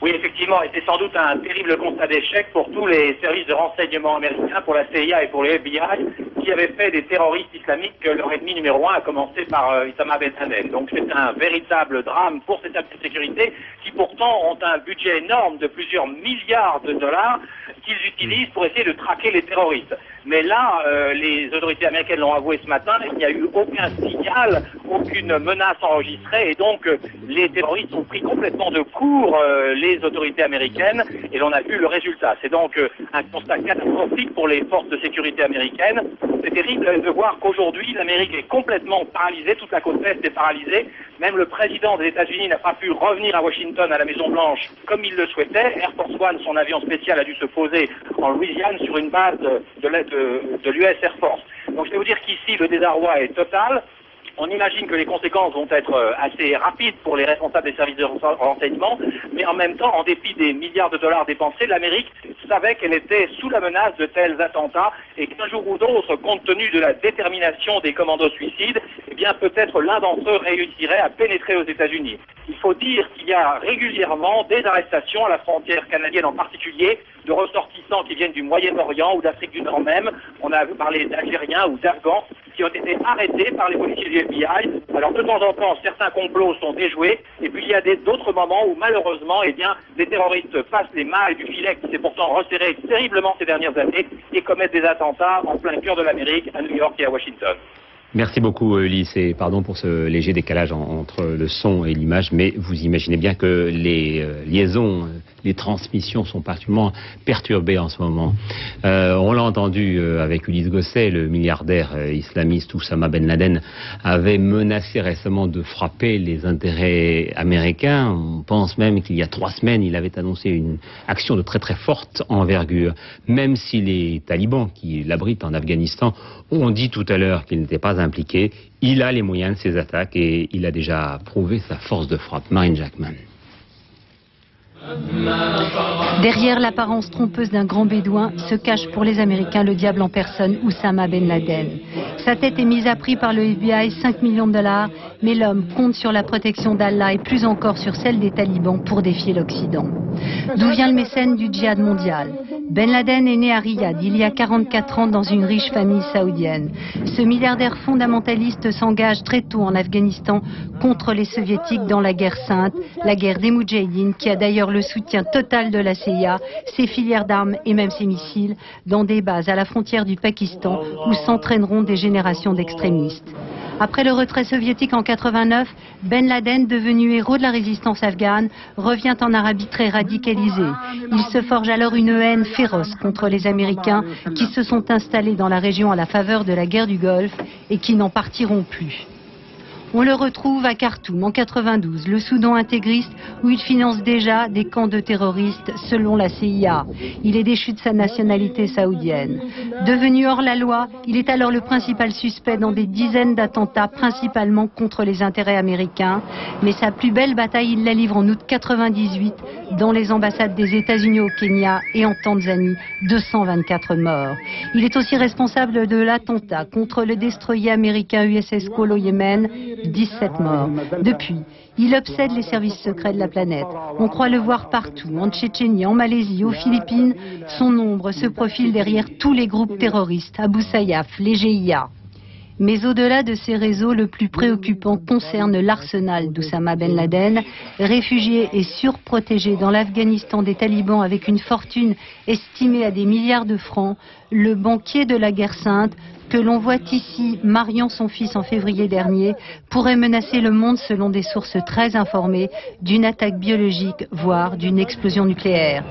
Oui, effectivement, et c'est sans doute un terrible constat d'échec pour tous les services de renseignement américains, pour la CIA et pour le FBI, qui avaient fait des terroristes islamiques leur ennemi numéro 1, à commencer par Oussama Ben Laden. Donc c'est un véritable drame pour ces services de sécurité, qui pourtant ont un budget énorme de plusieurs milliards de dollars qu'ils utilisent pour essayer de traquer les terroristes. Mais là, les autorités américaines l'ont avoué ce matin, il n'y a eu aucun signal, aucune menace enregistrée, et donc les terroristes ont pris complètement de court les autorités américaines, et l'on a vu le résultat. C'est donc un constat catastrophique pour les forces de sécurité américaines. C'est terrible de voir qu'aujourd'hui, l'Amérique est complètement paralysée, toute la côte est paralysée. Même le président des États-Unis n'a pas pu revenir à Washington, à la Maison-Blanche, comme il le souhaitait. Air Force One, son avion spécial, a dû se poser en Louisiane sur une base de l'US Air Force. Donc je vais vous dire qu'ici, le désarroi est total. On imagine que les conséquences vont être assez rapides pour les responsables des services de renseignement, mais en même temps, en dépit des milliards de dollars dépensés, l'Amérique savait qu'elle était sous la menace de tels attentats et qu'un jour ou d'autre, compte tenu de la détermination des commandos suicides, eh bien peut-être l'un d'entre eux réussirait à pénétrer aux États-Unis. Il faut dire qu'il y a régulièrement des arrestations à la frontière canadienne en particulier de ressortissants qui viennent du Moyen-Orient ou d'Afrique du Nord même. On a parlé d'Algériens ou d'Afghans qui ont été arrêtés par les policiers du FBI Alors de temps en temps, certains complots sont déjoués, et puis il y a d'autres moments où malheureusement, eh bien, des terroristes passent les mailles du filet qui s'est pourtant resserré terriblement ces dernières années et commettent des attentats en plein cœur de l'Amérique, à New York et à Washington. Merci beaucoup Ulysse et pardon pour ce léger décalage entre le son et l'image, mais vous imaginez bien que les liaisons, les transmissions sont particulièrement perturbées en ce moment. On l'a entendu avec Ulysse Gosset, le milliardaire islamiste Oussama Ben Laden avait menacé récemment de frapper les intérêts américains. On pense même qu'il y a 3 semaines, il avait annoncé une action de très très forte envergure, même si les talibans qui l'abritent en Afghanistan ont dit tout à l'heure qu'ils n'étaient pas impliqué, il a les moyens de ses attaques et il a déjà prouvé sa force de frappe. Marine Jackman. Derrière l'apparence trompeuse d'un grand bédouin se cache pour les Américains le diable en personne, Oussama Ben Laden. Sa tête est mise à prix par le FBI, 5 millions de $, mais l'homme compte sur la protection d'Allah et plus encore sur celle des talibans pour défier l'Occident. D'où vient le mécène du djihad mondial? Ben Laden est né à Riyad il y a 44 ans dans une riche famille saoudienne. Ce milliardaire fondamentaliste s'engage très tôt en Afghanistan contre les soviétiques dans la guerre sainte, la guerre des Moudjahidines, qui a d'ailleurs le soutien total de la CIA, ses filières d'armes et même ses missiles, dans des bases à la frontière du Pakistan où s'entraîneront des générations d'extrémistes. Après le retrait soviétique en 89, Ben Laden, devenu héros de la résistance afghane, revient en Arabie très radicalisé. Il se forge alors une haine féroce contre les Américains qui se sont installés dans la région à la faveur de la guerre du Golfe et qui n'en partiront plus. On le retrouve à Khartoum en 92, le Soudan intégriste, où il finance déjà des camps de terroristes selon la CIA. Il est déchu de sa nationalité saoudienne. Devenu hors la loi, il est alors le principal suspect dans des dizaines d'attentats, principalement contre les intérêts américains. Mais sa plus belle bataille, il la livre en août 98 dans les ambassades des États-Unis au Kenya et en Tanzanie, 224 morts. Il est aussi responsable de l'attentat contre le destroyer américain USS Cole au Yémen, 17 morts. Depuis, il obsède les services secrets de la planète. On croit le voir partout, en Tchétchénie, en Malaisie, aux Philippines. Son ombre se profile derrière tous les groupes terroristes, Abu Sayyaf, les GIA. Mais au-delà de ces réseaux, le plus préoccupant concerne l'arsenal d'Oussama Ben Laden, réfugié et surprotégé dans l'Afghanistan des talibans avec une fortune estimée à des milliards de francs. Le banquier de la guerre sainte, que l'on voit ici mariant son fils en février dernier, pourrait menacer le monde selon des sources très informées d'une attaque biologique, voire d'une explosion nucléaire.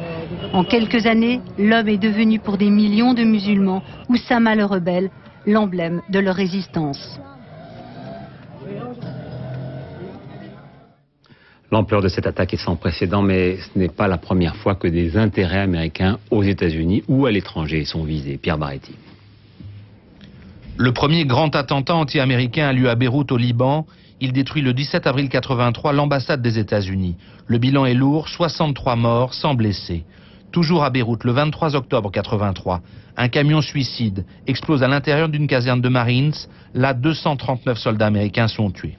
En quelques années, l'homme est devenu pour des millions de musulmans, Oussama le rebelle, l'emblème de leur résistance. L'ampleur de cette attaque est sans précédent, mais ce n'est pas la première fois que des intérêts américains aux États-Unis ou à l'étranger sont visés. Pierre Baretti. Le premier grand attentat anti-américain a lieu à Beyrouth au Liban. Il détruit le 17 avril 83 l'ambassade des États-Unis. Le bilan est lourd, 63 morts, 100 blessés. Toujours à Beyrouth, le 23 octobre 83, un camion suicide explose à l'intérieur d'une caserne de Marines. Là, 239 soldats américains sont tués.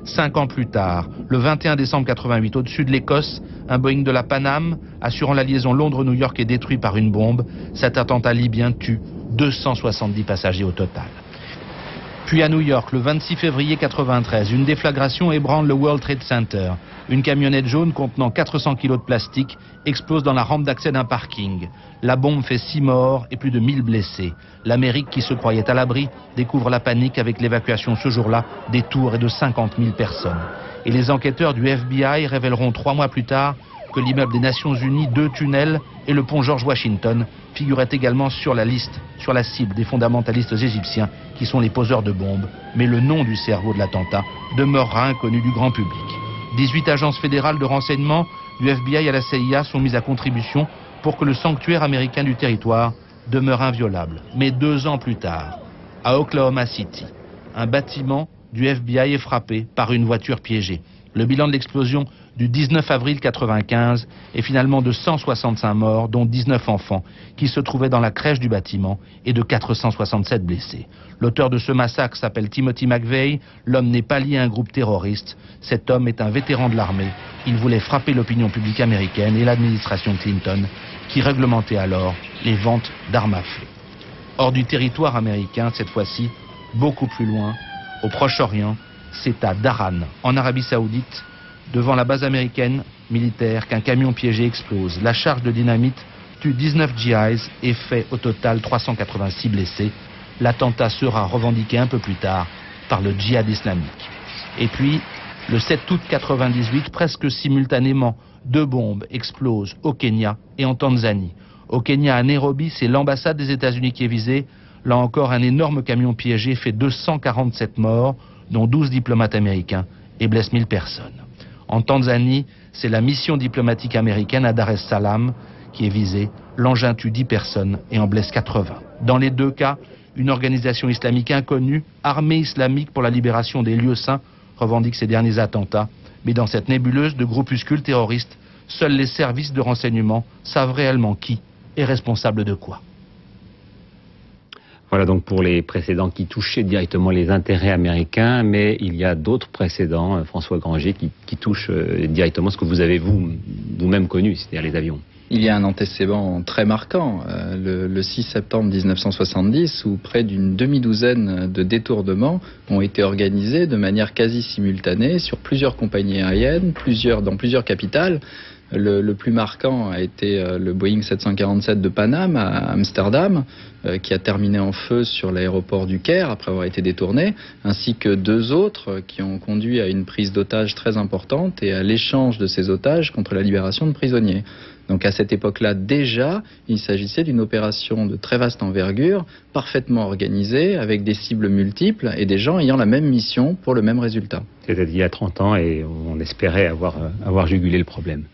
5 ans plus tard, le 21 décembre 88, au-dessus de l'Écosse, un Boeing de la Pan Am assurant la liaison Londres-New York est détruit par une bombe. Cet attentat libyen tue 270 passagers au total. Puis à New York, le 26 février 93, une déflagration ébranle le World Trade Center. Une camionnette jaune contenant 400 kg de plastique explose dans la rampe d'accès d'un parking. La bombe fait 6 morts et plus de 1000 blessés. L'Amérique, qui se croyait à l'abri, découvre la panique avec l'évacuation ce jour-là des tours et de 50 000 personnes. Et les enquêteurs du FBI révéleront 3 mois plus tard que l'immeuble des Nations Unies, 2 tunnels et le pont George Washington figuraient également sur la liste, sur la cible des fondamentalistes égyptiens qui sont les poseurs de bombes. Mais le nom du cerveau de l'attentat demeurera inconnu du grand public. 18 agences fédérales de renseignement, du FBI à la CIA, sont mises à contribution pour que le sanctuaire américain du territoire demeure inviolable. Mais 2 ans plus tard, à Oklahoma City, un bâtiment du FBI est frappé par une voiture piégée. Le bilan de l'explosion du 19 avril 95 est finalement de 165 morts, dont 19 enfants, qui se trouvaient dans la crèche du bâtiment, et de 467 blessés. L'auteur de ce massacre s'appelle Timothy McVeigh. L'homme n'est pas lié à un groupe terroriste. Cet homme est un vétéran de l'armée. Il voulait frapper l'opinion publique américaine et l'administration Clinton, qui réglementait alors les ventes d'armes à feu. Hors du territoire américain, cette fois-ci, beaucoup plus loin, au Proche-Orient, c'est à Dharan, en Arabie Saoudite, devant la base américaine militaire, qu'un camion piégé explose. La charge de dynamite tue 19 GIs et fait au total 386 blessés. L'attentat sera revendiqué un peu plus tard par le djihad islamique. Et puis, le 7 août 98, presque simultanément, 2 bombes explosent au Kenya et en Tanzanie. Au Kenya, à Nairobi, c'est l'ambassade des États-Unis qui est visée. Là encore, un énorme camion piégé fait 247 morts, dont 12 diplomates américains, et blesse 1000 personnes. En Tanzanie, c'est la mission diplomatique américaine à Dar es Salaam qui est visée. L'engin tue 10 personnes et en blesse 80. Dans les 2 cas, une organisation islamique inconnue, Armée islamique pour la libération des lieux saints, revendique ces derniers attentats. Mais dans cette nébuleuse de groupuscules terroristes, seuls les services de renseignement savent réellement qui est responsable de quoi. Voilà donc pour les précédents qui touchaient directement les intérêts américains, mais il y a d'autres précédents, François Granger, qui touchent directement ce que vous avez vous-même connu, c'est-à-dire les avions. Il y a un antécédent très marquant, le 6 septembre 1970, où près d'une demi-douzaine de détournements ont été organisés de manière quasi simultanée sur plusieurs compagnies aériennes, dans plusieurs capitales. Le plus marquant a été le Boeing 747 de Paname à Amsterdam, qui a terminé en feu sur l'aéroport du Caire après avoir été détourné, ainsi que 2 autres qui ont conduit à une prise d'otages très importante et à l'échange de ces otages contre la libération de prisonniers. Donc à cette époque-là, déjà, il s'agissait d'une opération de très vaste envergure, parfaitement organisée, avec des cibles multiples et des gens ayant la même mission pour le même résultat. C'était il y a 30 ans et on espérait avoir jugulé le problème.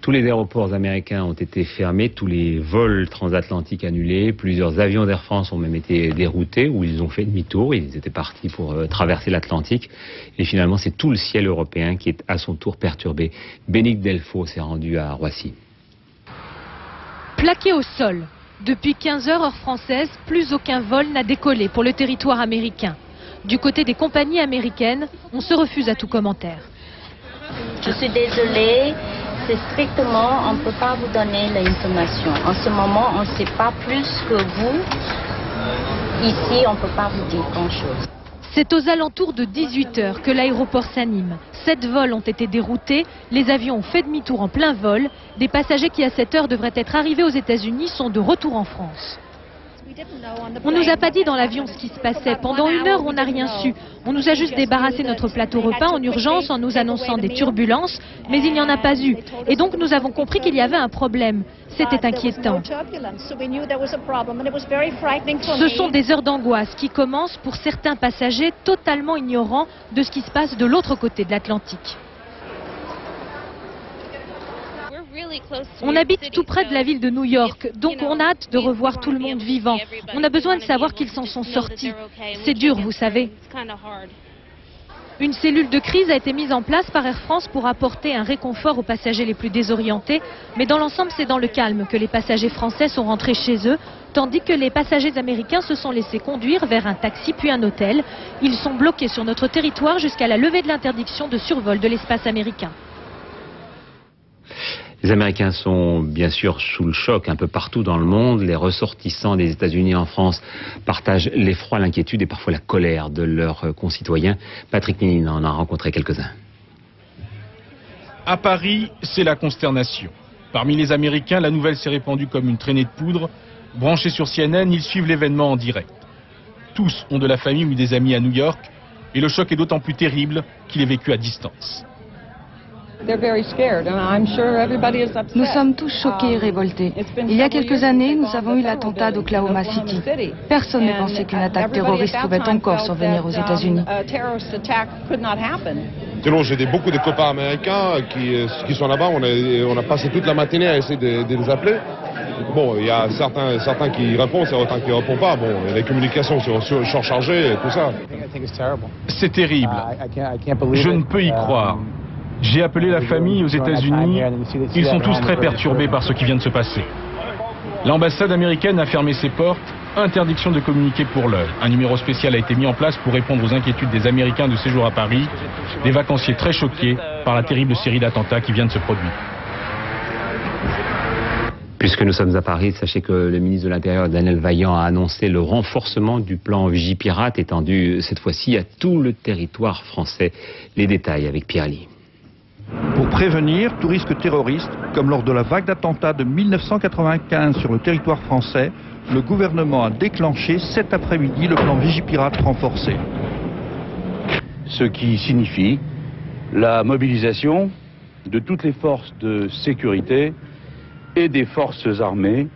Tous les aéroports américains ont été fermés, tous les vols transatlantiques annulés, plusieurs avions d'Air France ont même été déroutés ou ils ont fait demi-tour, ils étaient partis pour traverser l'Atlantique et finalement c'est tout le ciel européen qui est à son tour perturbé. Bénique Delfaux s'est rendu à Roissy. Plaqué au sol, depuis 15 heures heure française, plus aucun vol n'a décollé pour le territoire américain. Du côté des compagnies américaines, on se refuse à tout commentaire. Je suis désolée. C'est strictement, on ne peut pas vous donner l'information. En ce moment, on ne sait pas plus que vous. Ici, on ne peut pas vous dire grand-chose. C'est aux alentours de 18 heures que l'aéroport s'anime. 7 vols ont été déroutés, les avions ont fait demi-tour en plein vol. Des passagers qui à cette heure devraient être arrivés aux États-Unis sont de retour en France. On ne nous a pas dit dans l'avion ce qui se passait. Pendant 1 heure, on n'a rien su. On nous a juste débarrassé notre plateau repas en urgence en nous annonçant des turbulences, mais il n'y en a pas eu. Et donc nous avons compris qu'il y avait un problème. C'était inquiétant. Ce sont des heures d'angoisse qui commencent pour certains passagers totalement ignorants de ce qui se passe de l'autre côté de l'Atlantique. On habite tout près de la ville de New York, donc on a hâte de revoir tout le monde vivant. On a besoin de savoir qu'ils s'en sont sortis. C'est dur, vous savez. Une cellule de crise a été mise en place par Air France pour apporter un réconfort aux passagers les plus désorientés. Mais dans l'ensemble, c'est dans le calme que les passagers français sont rentrés chez eux, tandis que les passagers américains se sont laissés conduire vers un taxi puis un hôtel. Ils sont bloqués sur notre territoire jusqu'à la levée de l'interdiction de survol de l'espace américain. Les Américains sont bien sûr sous le choc un peu partout dans le monde. Les ressortissants des États-Unis en France partagent l'effroi, l'inquiétude et parfois la colère de leurs concitoyens. Patrick Ninin en a rencontré quelques-uns. À Paris, c'est la consternation. Parmi les Américains, la nouvelle s'est répandue comme une traînée de poudre. Branchés sur CNN, ils suivent l'événement en direct. Tous ont de la famille ou des amis à New York et le choc est d'autant plus terrible qu'il est vécu à distance. Nous sommes tous choqués et révoltés. Il y a quelques années, nous avons eu l'attentat d'Oklahoma City. Personne ne pensait qu'une attaque terroriste pouvait encore survenir aux États-Unis. J'ai beaucoup de copains américains qui sont là-bas. On a passé toute la matinée à essayer de les appeler. Bon, il y a certains qui répondent, certains qui ne répondent pas. Bon, les communications sont surchargées et tout ça. C'est terrible. Je ne peux y croire. J'ai appelé la famille aux États-Unis. Ils sont tous très perturbés par ce qui vient de se passer. L'ambassade américaine a fermé ses portes. Interdiction de communiquer pour l'heure. Un numéro spécial a été mis en place pour répondre aux inquiétudes des Américains de séjour à Paris. Des vacanciers très choqués par la terrible série d'attentats qui vient de se produire. Puisque nous sommes à Paris, sachez que le ministre de l'Intérieur, Daniel Vaillant, a annoncé le renforcement du plan Vigipirate, étendu cette fois-ci à tout le territoire français. Les détails avec Pierre Ly. Pour prévenir tout risque terroriste, comme lors de la vague d'attentats de 1995 sur le territoire français, le gouvernement a déclenché cet après-midi le plan Vigipirate renforcé. Ce qui signifie la mobilisation de toutes les forces de sécurité et des forces armées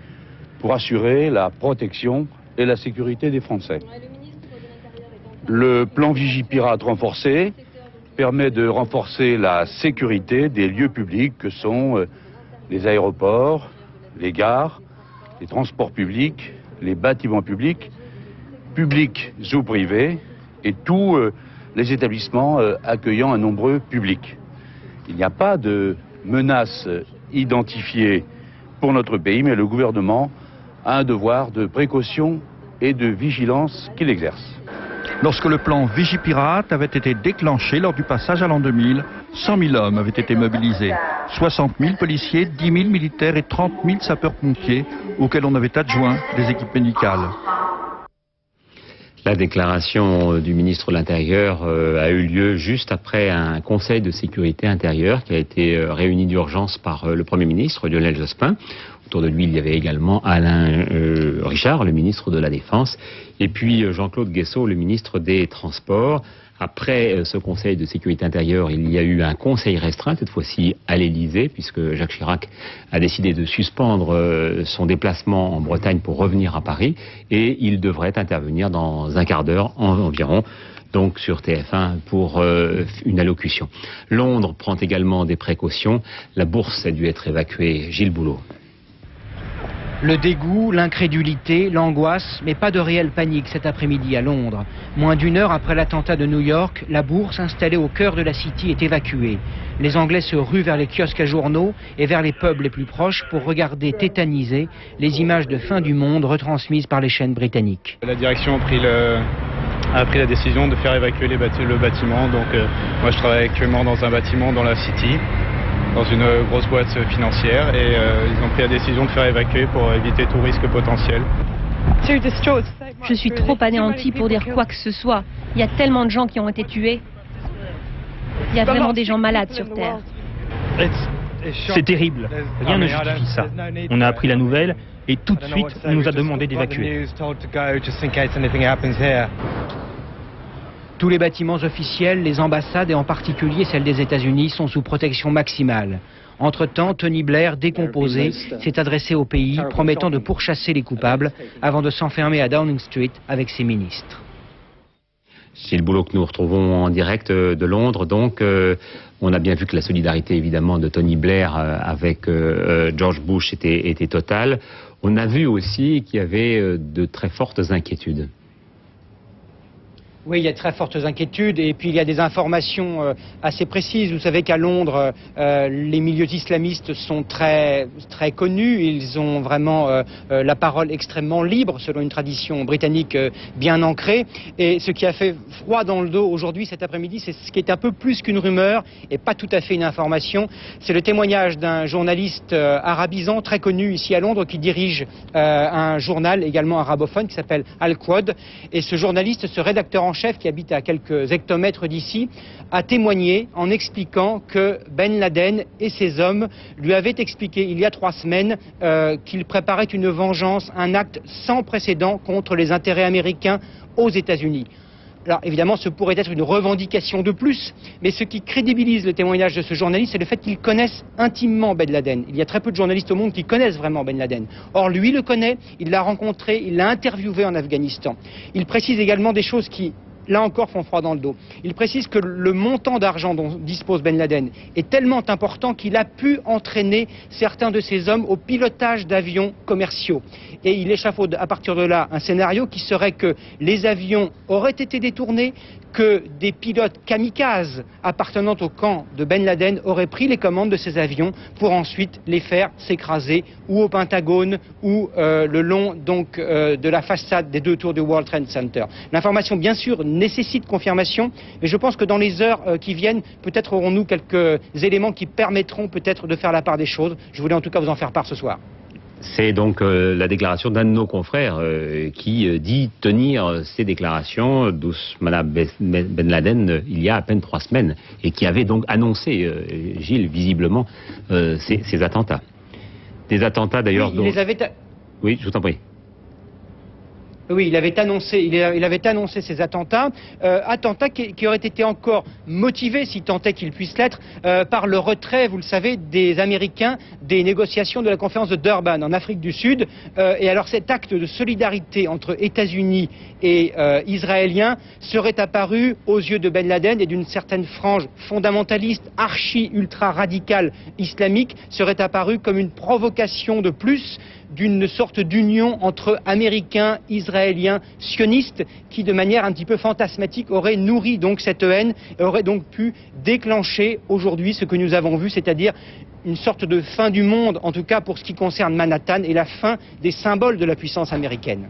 pour assurer la protection et la sécurité des Français. Le plan Vigipirate renforcé permet de renforcer la sécurité des lieux publics que sont les aéroports, les gares, les transports publics, les bâtiments publics, publics ou privés, et tous les établissements accueillant un nombreux public. Il n'y a pas de menace identifiée pour notre pays, mais le gouvernement a un devoir de précaution et de vigilance qu'il exerce. Lorsque le plan Vigipirate avait été déclenché lors du passage à l'an 2000, 100 000 hommes avaient été mobilisés. 60 000 policiers, 10 000 militaires et 30 000 sapeurs-pompiers, auxquels on avait adjoint des équipes médicales. La déclaration du ministre de l'Intérieur a eu lieu juste après un conseil de sécurité intérieure qui a été réuni d'urgence par le Premier ministre, Lionel Jospin. Autour de lui, il y avait également Alain Richard, le ministre de la Défense, et puis Jean-Claude Guessot, le ministre des Transports. Après ce conseil de sécurité intérieure, il y a eu un conseil restreint, cette fois-ci à l'Élysée, puisque Jacques Chirac a décidé de suspendre son déplacement en Bretagne pour revenir à Paris, et il devrait intervenir dans un quart d'heure environ, donc sur TF1 pour une allocution. Londres prend également des précautions. La bourse a dû être évacuée. Gilles Boulot. Le dégoût, l'incrédulité, l'angoisse, mais pas de réelle panique cet après-midi à Londres. Moins d'une heure après l'attentat de New York, la bourse installée au cœur de la City est évacuée. Les Anglais se ruent vers les kiosques à journaux et vers les pubs les plus proches pour regarder tétanisés les images de fin du monde retransmises par les chaînes britanniques. La direction a pris la décision de faire évacuer le bâtiment. Donc moi je travaille actuellement dans un bâtiment dans la City, dans une grosse boîte financière, et ils ont pris la décision de faire évacuer pour éviter tout risque potentiel. Je suis trop anéanti pour dire quoi que ce soit. Il y a tellement de gens qui ont été tués. Il y a vraiment des gens malades sur Terre. C'est terrible. Rien ne justifie ça. On a appris la nouvelle et tout de suite on nous a demandé d'évacuer. Tous les bâtiments officiels, les ambassades et en particulier celles des États-Unis sont sous protection maximale. Entre-temps, Tony Blair, décomposé, s'est adressé au pays, promettant de pourchasser les coupables avant de s'enfermer à Downing Street avec ses ministres. C'est le boulot que nous retrouvons en direct de Londres. Donc, on a bien vu que la solidarité, évidemment, de Tony Blair avec George Bush était totale. On a vu aussi qu'il y avait de très fortes inquiétudes. Oui, il y a de très fortes inquiétudes et puis il y a des informations assez précises. Vous savez qu'à Londres, les milieux islamistes sont très connus. Ils ont vraiment la parole extrêmement libre selon une tradition britannique bien ancrée. Et ce qui a fait froid dans le dos aujourd'hui, cet après-midi, c'est ce qui est un peu plus qu'une rumeur et pas tout à fait une information. C'est le témoignage d'un journaliste arabisant très connu ici à Londres qui dirige un journal également arabophone qui s'appelle Al-Quad. Et ce journaliste, ce rédacteur en chef qui habite à quelques hectomètres d'ici, a témoigné en expliquant que Ben Laden et ses hommes lui avaient expliqué il y a 3 semaines qu'ils préparaient une vengeance, un acte sans précédent contre les intérêts américains aux États-Unis. Alors évidemment, ce pourrait être une revendication de plus, mais ce qui crédibilise le témoignage de ce journaliste, c'est le fait qu'ils connaissent intimement Ben Laden. Il y a très peu de journalistes au monde qui connaissent vraiment Ben Laden. Or, lui le connaît, il l'a rencontré, il l'a interviewé en Afghanistan. Il précise également des choses qui, là encore, font froid dans le dos. Il précise que le montant d'argent dont dispose Ben Laden est tellement important qu'il a pu entraîner certains de ses hommes au pilotage d'avions commerciaux. Et il échafaude à partir de là un scénario qui serait que les avions auraient été détournés, que des pilotes kamikazes appartenant au camp de Ben Laden auraient pris les commandes de ces avions pour ensuite les faire s'écraser ou au Pentagone ou le long donc de la façade des 2 tours du World Trade Center. L'information bien sûr nécessite confirmation, mais je pense que dans les heures qui viennent, peut-être aurons-nous quelques éléments qui permettront peut-être de faire la part des choses. Je voulais en tout cas vous en faire part ce soir. C'est donc la déclaration d'un de nos confrères qui dit tenir ces déclarations d'Ousmane Ben Laden il y a à peine 3 semaines et qui avait donc annoncé, Gilles, visiblement, ces attentats. Des attentats d'ailleurs... Oui, oui, je vous en prie. Oui, il avait annoncé ces attentats, attentats qui auraient été encore motivés, si tant est qu'ils puissent l'être, par le retrait, vous le savez, des Américains des négociations de la conférence de Durban en Afrique du Sud. Et alors cet acte de solidarité entre États-Unis et Israéliens serait apparu aux yeux de Ben Laden et d'une certaine frange fondamentaliste, archi-ultra-radicale islamique, serait apparu comme une provocation de plus d'une sorte d'union entre Américains, Israéliens, sionistes, qui de manière un petit peu fantasmatique aurait nourri donc cette haine, et aurait donc pu déclencher aujourd'hui ce que nous avons vu, c'est-à-dire une sorte de fin du monde, en tout cas pour ce qui concerne Manhattan, et la fin des symboles de la puissance américaine.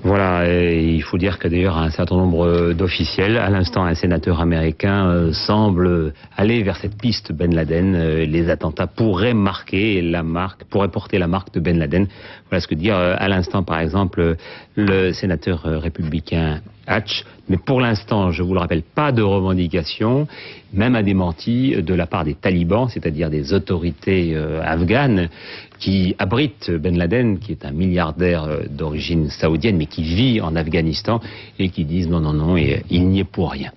Voilà, et il faut dire que d'ailleurs un certain nombre d'officiels, à l'instant un sénateur américain semble aller vers cette piste Ben Laden. Les attentats pourraient porter la marque de Ben Laden. Voilà ce que dire à l'instant par exemple le sénateur républicain Hatch. Mais pour l'instant, je vous le rappelle, pas de revendication, même un démenti de la part des talibans, c'est-à-dire des autorités afghanes qui abritent Ben Laden, qui est un milliardaire d'origine saoudienne, mais qui vit en Afghanistan, et qui disent non, non, non, et il n'y est pour rien.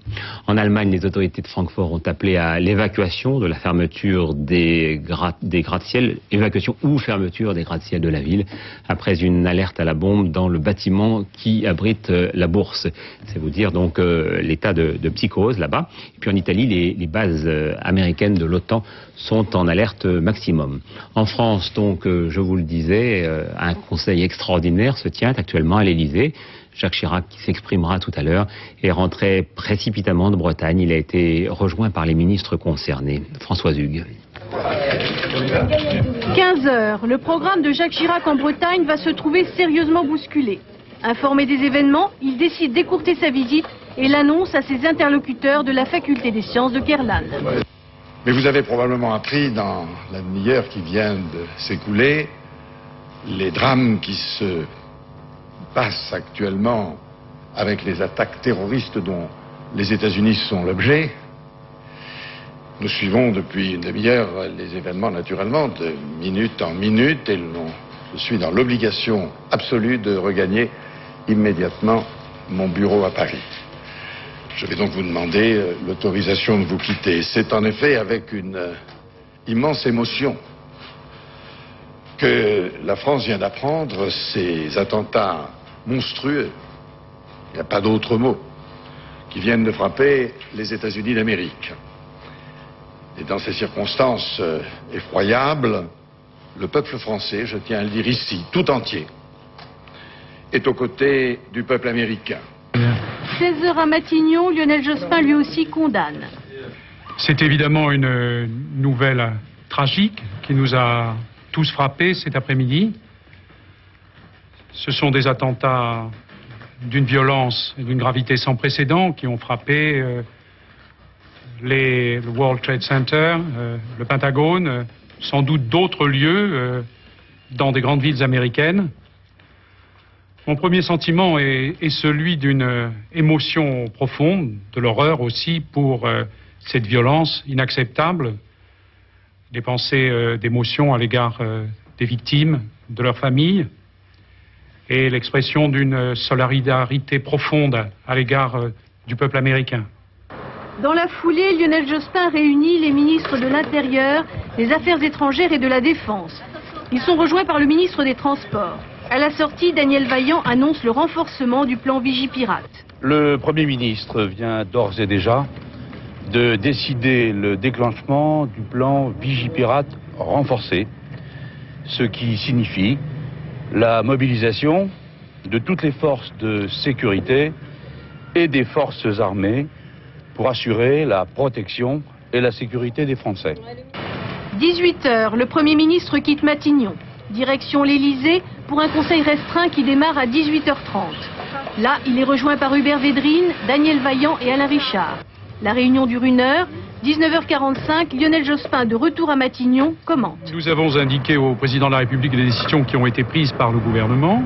En Allemagne, les autorités de Francfort ont appelé à l'évacuation de la fermeture des gratte-ciel, évacuation ou fermeture des gratte-ciel de la ville, après une alerte à la bombe dans le bâtiment qui abrite la bourse. C'est vous dire donc l'état de psychose là-bas. Et puis en Italie, les bases américaines de l'OTAN sont en alerte maximum. En France, donc, je vous le disais, un conseil extraordinaire se tient actuellement à l'Élysée. Jacques Chirac, qui s'exprimera tout à l'heure, est rentré précipitamment de Bretagne. Il a été rejoint par les ministres concernés. Françoise Hugues. 15 heures, le programme de Jacques Chirac en Bretagne va se trouver sérieusement bousculé. Informé des événements, il décide d'écourter sa visite et l'annonce à ses interlocuteurs de la faculté des sciences de Kerlan. Mais vous avez probablement appris dans la demi-heure qui vient de s'écouler les drames qui se passent actuellement avec les attaques terroristes dont les États-Unis sont l'objet. Nous suivons depuis une demi-heure les événements naturellement de minute en minute et je suis dans l'obligation absolue de regagner immédiatement mon bureau à Paris. Je vais donc vous demander l'autorisation de vous quitter. C'est en effet avec une immense émotion que la France vient d'apprendre ces attentats monstrueux, il n'y a pas d'autre mot, qui viennent de frapper les États-Unis d'Amérique. Et dans ces circonstances effroyables, le peuple français, je tiens à le dire ici, tout entier, est aux côtés du peuple américain. 16 heures à Matignon, Lionel Jospin lui aussi condamne. C'est évidemment une nouvelle tragique qui nous a tous frappés cet après-midi. Ce sont des attentats d'une violence et d'une gravité sans précédent qui ont frappé le World Trade Center, le Pentagone, sans doute d'autres lieux dans des grandes villes américaines. Mon premier sentiment est celui d'une émotion profonde, de l'horreur aussi pour cette violence inacceptable, des pensées d'émotion à l'égard des victimes, de leurs familles, et l'expression d'une solidarité profonde à l'égard du peuple américain. Dans la foulée, Lionel Jospin réunit les ministres de l'Intérieur, des Affaires étrangères et de la Défense. Ils sont rejoints par le ministre des Transports. À la sortie, Daniel Vaillant annonce le renforcement du plan Vigipirate. Le Premier ministre vient d'ores et déjà de décider le déclenchement du plan Vigipirate renforcé, ce qui signifie la mobilisation de toutes les forces de sécurité et des forces armées pour assurer la protection et la sécurité des Français. 18 heures, le Premier ministre quitte Matignon. Direction l'Élysée pour un conseil restreint qui démarre à 18h30. Là, il est rejoint par Hubert Védrine, Daniel Vaillant et Alain Richard. La réunion dure 1 heure. 19h45, Lionel Jospin, de retour à Matignon, commente. Nous avons indiqué au président de la République les décisions qui ont été prises par le gouvernement,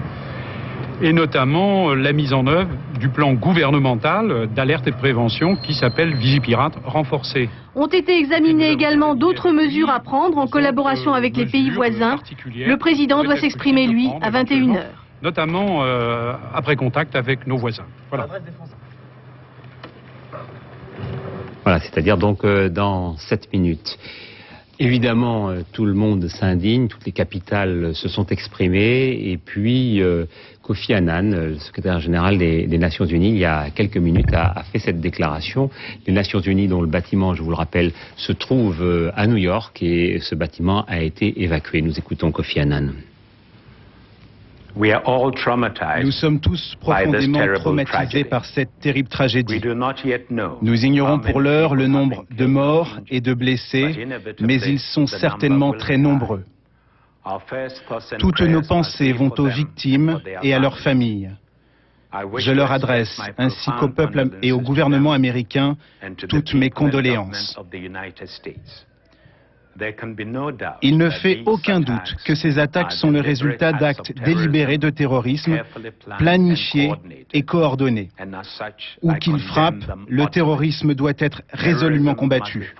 et notamment la mise en œuvre du plan gouvernemental d'alerte et de prévention qui s'appelle Vigipirate renforcé. Ont été examinées également d'autres mesures à prendre en collaboration avec les pays voisins. Le président doit s'exprimer, lui, à 21h. Notamment après contact avec nos voisins. Voilà. Voilà, c'est-à-dire donc dans 7 minutes. Évidemment, tout le monde s'indigne, toutes les capitales se sont exprimées, et puis Kofi Annan, le secrétaire général des Nations Unies, il y a quelques minutes, a fait cette déclaration. Les Nations Unies, dont le bâtiment, je vous le rappelle, se trouve à New York, et ce bâtiment a été évacué. Nous écoutons Kofi Annan. Nous sommes tous profondément traumatisés par cette terrible tragédie. Nous ignorons pour l'heure le nombre de morts et de blessés, mais ils sont certainement très nombreux. Toutes nos pensées vont aux victimes et à leurs familles. Je leur adresse, ainsi qu'au peuple et au gouvernement américain, toutes mes condoléances. Il ne fait aucun doute que ces attaques sont le résultat d'actes délibérés de terrorisme, planifiés et coordonnés. Où qu'ils frappent, le terrorisme doit être résolument combattu.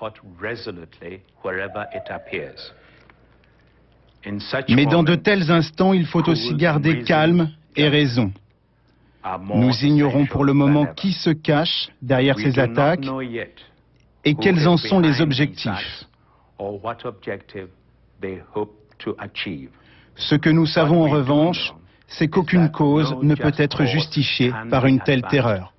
Mais dans de tels instants, il faut aussi garder calme et raison. Nous ignorons pour le moment qui se cache derrière ces attaques et quels en sont les objectifs. Ce que nous savons en revanche, c'est qu'aucune cause ne peut être justifiée par une telle terreur.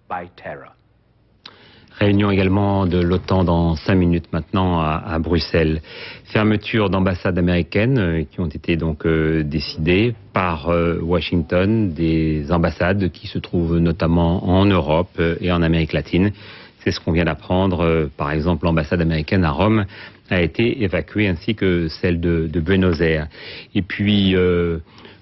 Réunion également de l'OTAN dans 5 minutes maintenant à Bruxelles. Fermeture d'ambassades américaines qui ont été donc décidées par Washington, des ambassades qui se trouvent notamment en Europe et en Amérique latine. C'est ce qu'on vient d'apprendre. Par exemple, l'ambassade américaine à Rome a été évacuée, ainsi que celle de Buenos Aires. Et puis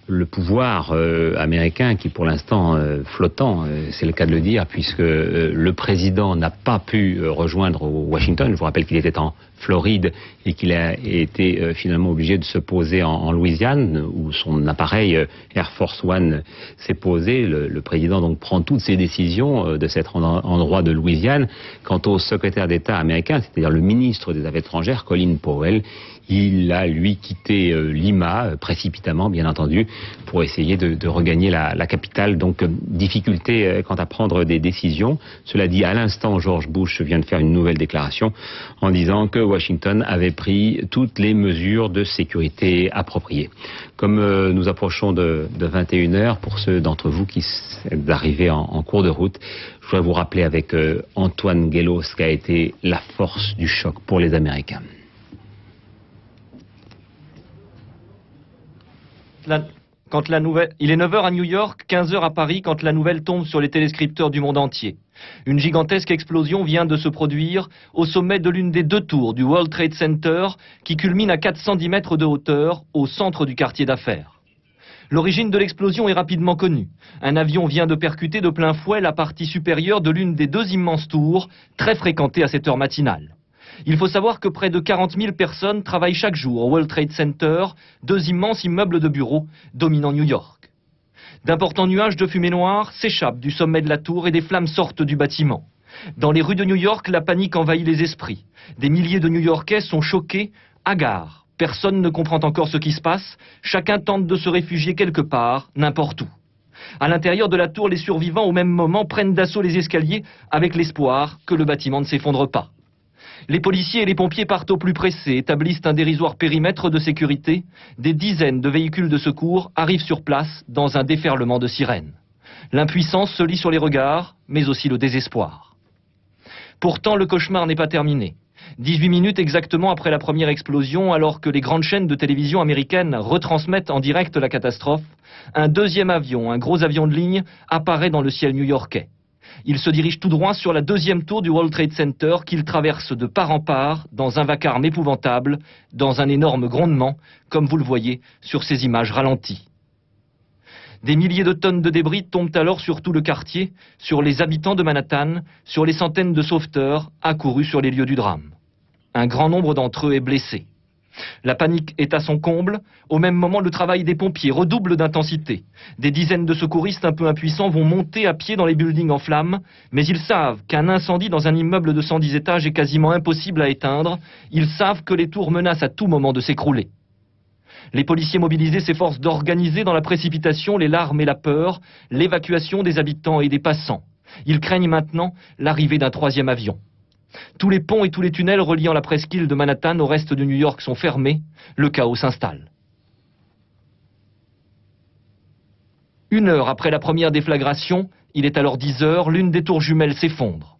le pouvoir américain, qui pour l'instant flottant, c'est le cas de le dire, puisque le président n'a pas pu rejoindre Washington. Je vous rappelle qu'il était en Floride et qu'il a été finalement obligé de se poser en Louisiane, où son appareil Air Force One s'est posé. Le président donc prend toutes ses décisions de cet endroit de Louisiane. Quant au secrétaire d'État américain, c'est-à-dire le ministre des Affaires étrangères, Colin Powell, il a, lui, quitté Lima, précipitamment, bien entendu, pour essayer de regagner la capitale. Donc, difficulté quant à prendre des décisions. Cela dit, à l'instant, George Bush vient de faire une nouvelle déclaration en disant que Washington avait pris toutes les mesures de sécurité appropriées. Comme nous approchons de 21h, pour ceux d'entre vous qui sont arrivés en cours de route, je voudrais vous rappeler avec Antoine Guélo ce qu'a été la force du choc pour les Américains. Il est 9h à New York, 15h à Paris quand la nouvelle tombe sur les téléscripteurs du monde entier. Une gigantesque explosion vient de se produire au sommet de l'une des 2 tours du World Trade Center qui culmine à 410 mètres de hauteur au centre du quartier d'affaires. L'origine de l'explosion est rapidement connue. Un avion vient de percuter de plein fouet la partie supérieure de l'une des 2 immenses tours très fréquentées à cette heure matinale. Il faut savoir que près de 40 000 personnes travaillent chaque jour au World Trade Center, 2 immenses immeubles de bureaux dominant New York. D'importants nuages de fumée noire s'échappent du sommet de la tour et des flammes sortent du bâtiment. Dans les rues de New York, la panique envahit les esprits. Des milliers de New-Yorkais sont choqués, hagards. Personne ne comprend encore ce qui se passe. Chacun tente de se réfugier quelque part, n'importe où. À l'intérieur de la tour, les survivants, au même moment, prennent d'assaut les escaliers avec l'espoir que le bâtiment ne s'effondre pas. Les policiers et les pompiers partent au plus pressé, établissent un dérisoire périmètre de sécurité. Des dizaines de véhicules de secours arrivent sur place dans un déferlement de sirènes. L'impuissance se lit sur les regards, mais aussi le désespoir. Pourtant, le cauchemar n'est pas terminé. 18 minutes exactement après la première explosion, alors que les grandes chaînes de télévision américaines retransmettent en direct la catastrophe, un deuxième avion, un gros avion de ligne, apparaît dans le ciel new-yorkais. Il se dirige tout droit sur la 2e tour du World Trade Center qu'il traverse de part en part dans un vacarme épouvantable, dans un énorme grondement, comme vous le voyez sur ces images ralenties. Des milliers de tonnes de débris tombent alors sur tout le quartier, sur les habitants de Manhattan, sur les centaines de sauveteurs accourus sur les lieux du drame. Un grand nombre d'entre eux est blessé. La panique est à son comble. Au même moment, le travail des pompiers redouble d'intensité. Des dizaines de secouristes un peu impuissants vont monter à pied dans les buildings en flammes, mais ils savent qu'un incendie dans un immeuble de 110 étages est quasiment impossible à éteindre. Ils savent que les tours menacent à tout moment de s'écrouler. Les policiers mobilisés s'efforcent d'organiser dans la précipitation les larmes et la peur, l'évacuation des habitants et des passants. Ils craignent maintenant l'arrivée d'un troisième avion. Tous les ponts et tous les tunnels reliant la presqu'île de Manhattan au reste de New York sont fermés. Le chaos s'installe. 1 heure après la première déflagration, il est alors 10 heures, l'une des tours jumelles s'effondre.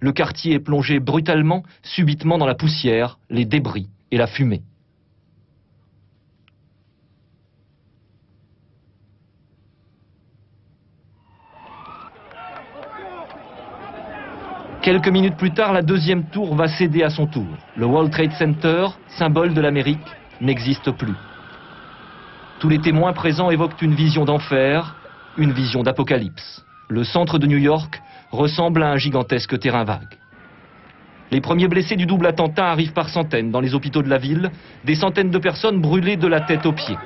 Le quartier est plongé brutalement, subitement dans la poussière, les débris et la fumée. Quelques minutes plus tard, la deuxième tour va céder à son tour. Le World Trade Center, symbole de l'Amérique, n'existe plus. Tous les témoins présents évoquent une vision d'enfer, une vision d'apocalypse. Le centre de New York ressemble à un gigantesque terrain vague. Les premiers blessés du double attentat arrivent par centaines dans les hôpitaux de la ville, des centaines de personnes brûlées de la tête aux pieds.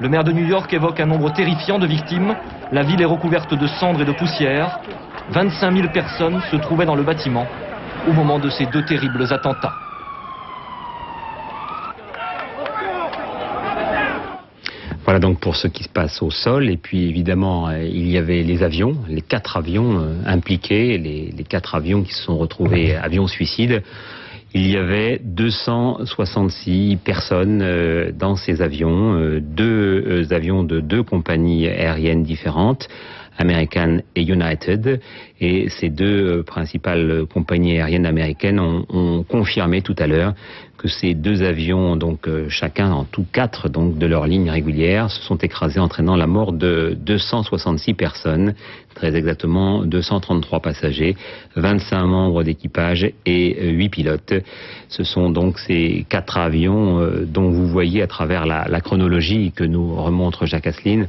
Le maire de New York évoque un nombre terrifiant de victimes. La ville est recouverte de cendres et de poussière. 25 000 personnes se trouvaient dans le bâtiment au moment de ces 2 terribles attentats. Voilà donc pour ce qui se passe au sol. Et puis évidemment, il y avait les avions, les 4 avions impliqués, les 4 avions qui se sont retrouvés avions suicides. Il y avait 266 personnes dans ces avions, 2 avions de 2 compagnies aériennes différentes, American et United, et ces 2 principales compagnies aériennes américaines ont confirmé tout à l'heure que ces 2 avions, donc chacun en tout 4 donc de leur ligne régulière, se sont écrasés, entraînant la mort de 266 personnes, très exactement 233 passagers, 25 membres d'équipage et 8 pilotes. Ce sont donc ces 4 avions dont vous voyez à travers la chronologie que nous remontre Jacques Asselineau,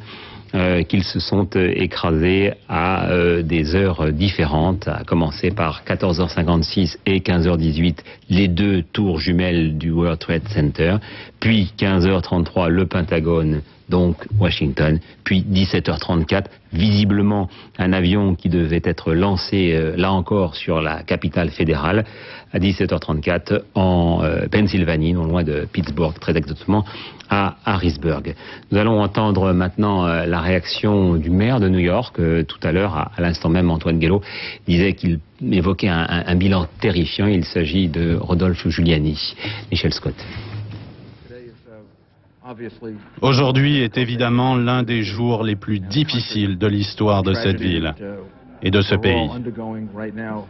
qu'ils se sont écrasés à des heures différentes, à commencer par 14h56 et 15h18, les 2 tours jumelles du World Trade Center, puis 15h33, le Pentagone, donc Washington, puis 17h34, visiblement un avion qui devait être lancé, là encore, sur la capitale fédérale, à 17h34 en Pennsylvanie, non loin de Pittsburgh, très exactement à Harrisburg. Nous allons entendre maintenant la réaction du maire de New York. Tout à l'heure, à l'instant même, Antoine Guello disait qu'il évoquait un bilan terrifiant. Il s'agit de Rodolphe Giuliani. Michel Scott. Aujourd'hui est évidemment l'un des jours les plus difficiles de l'histoire de cette ville et de ce pays.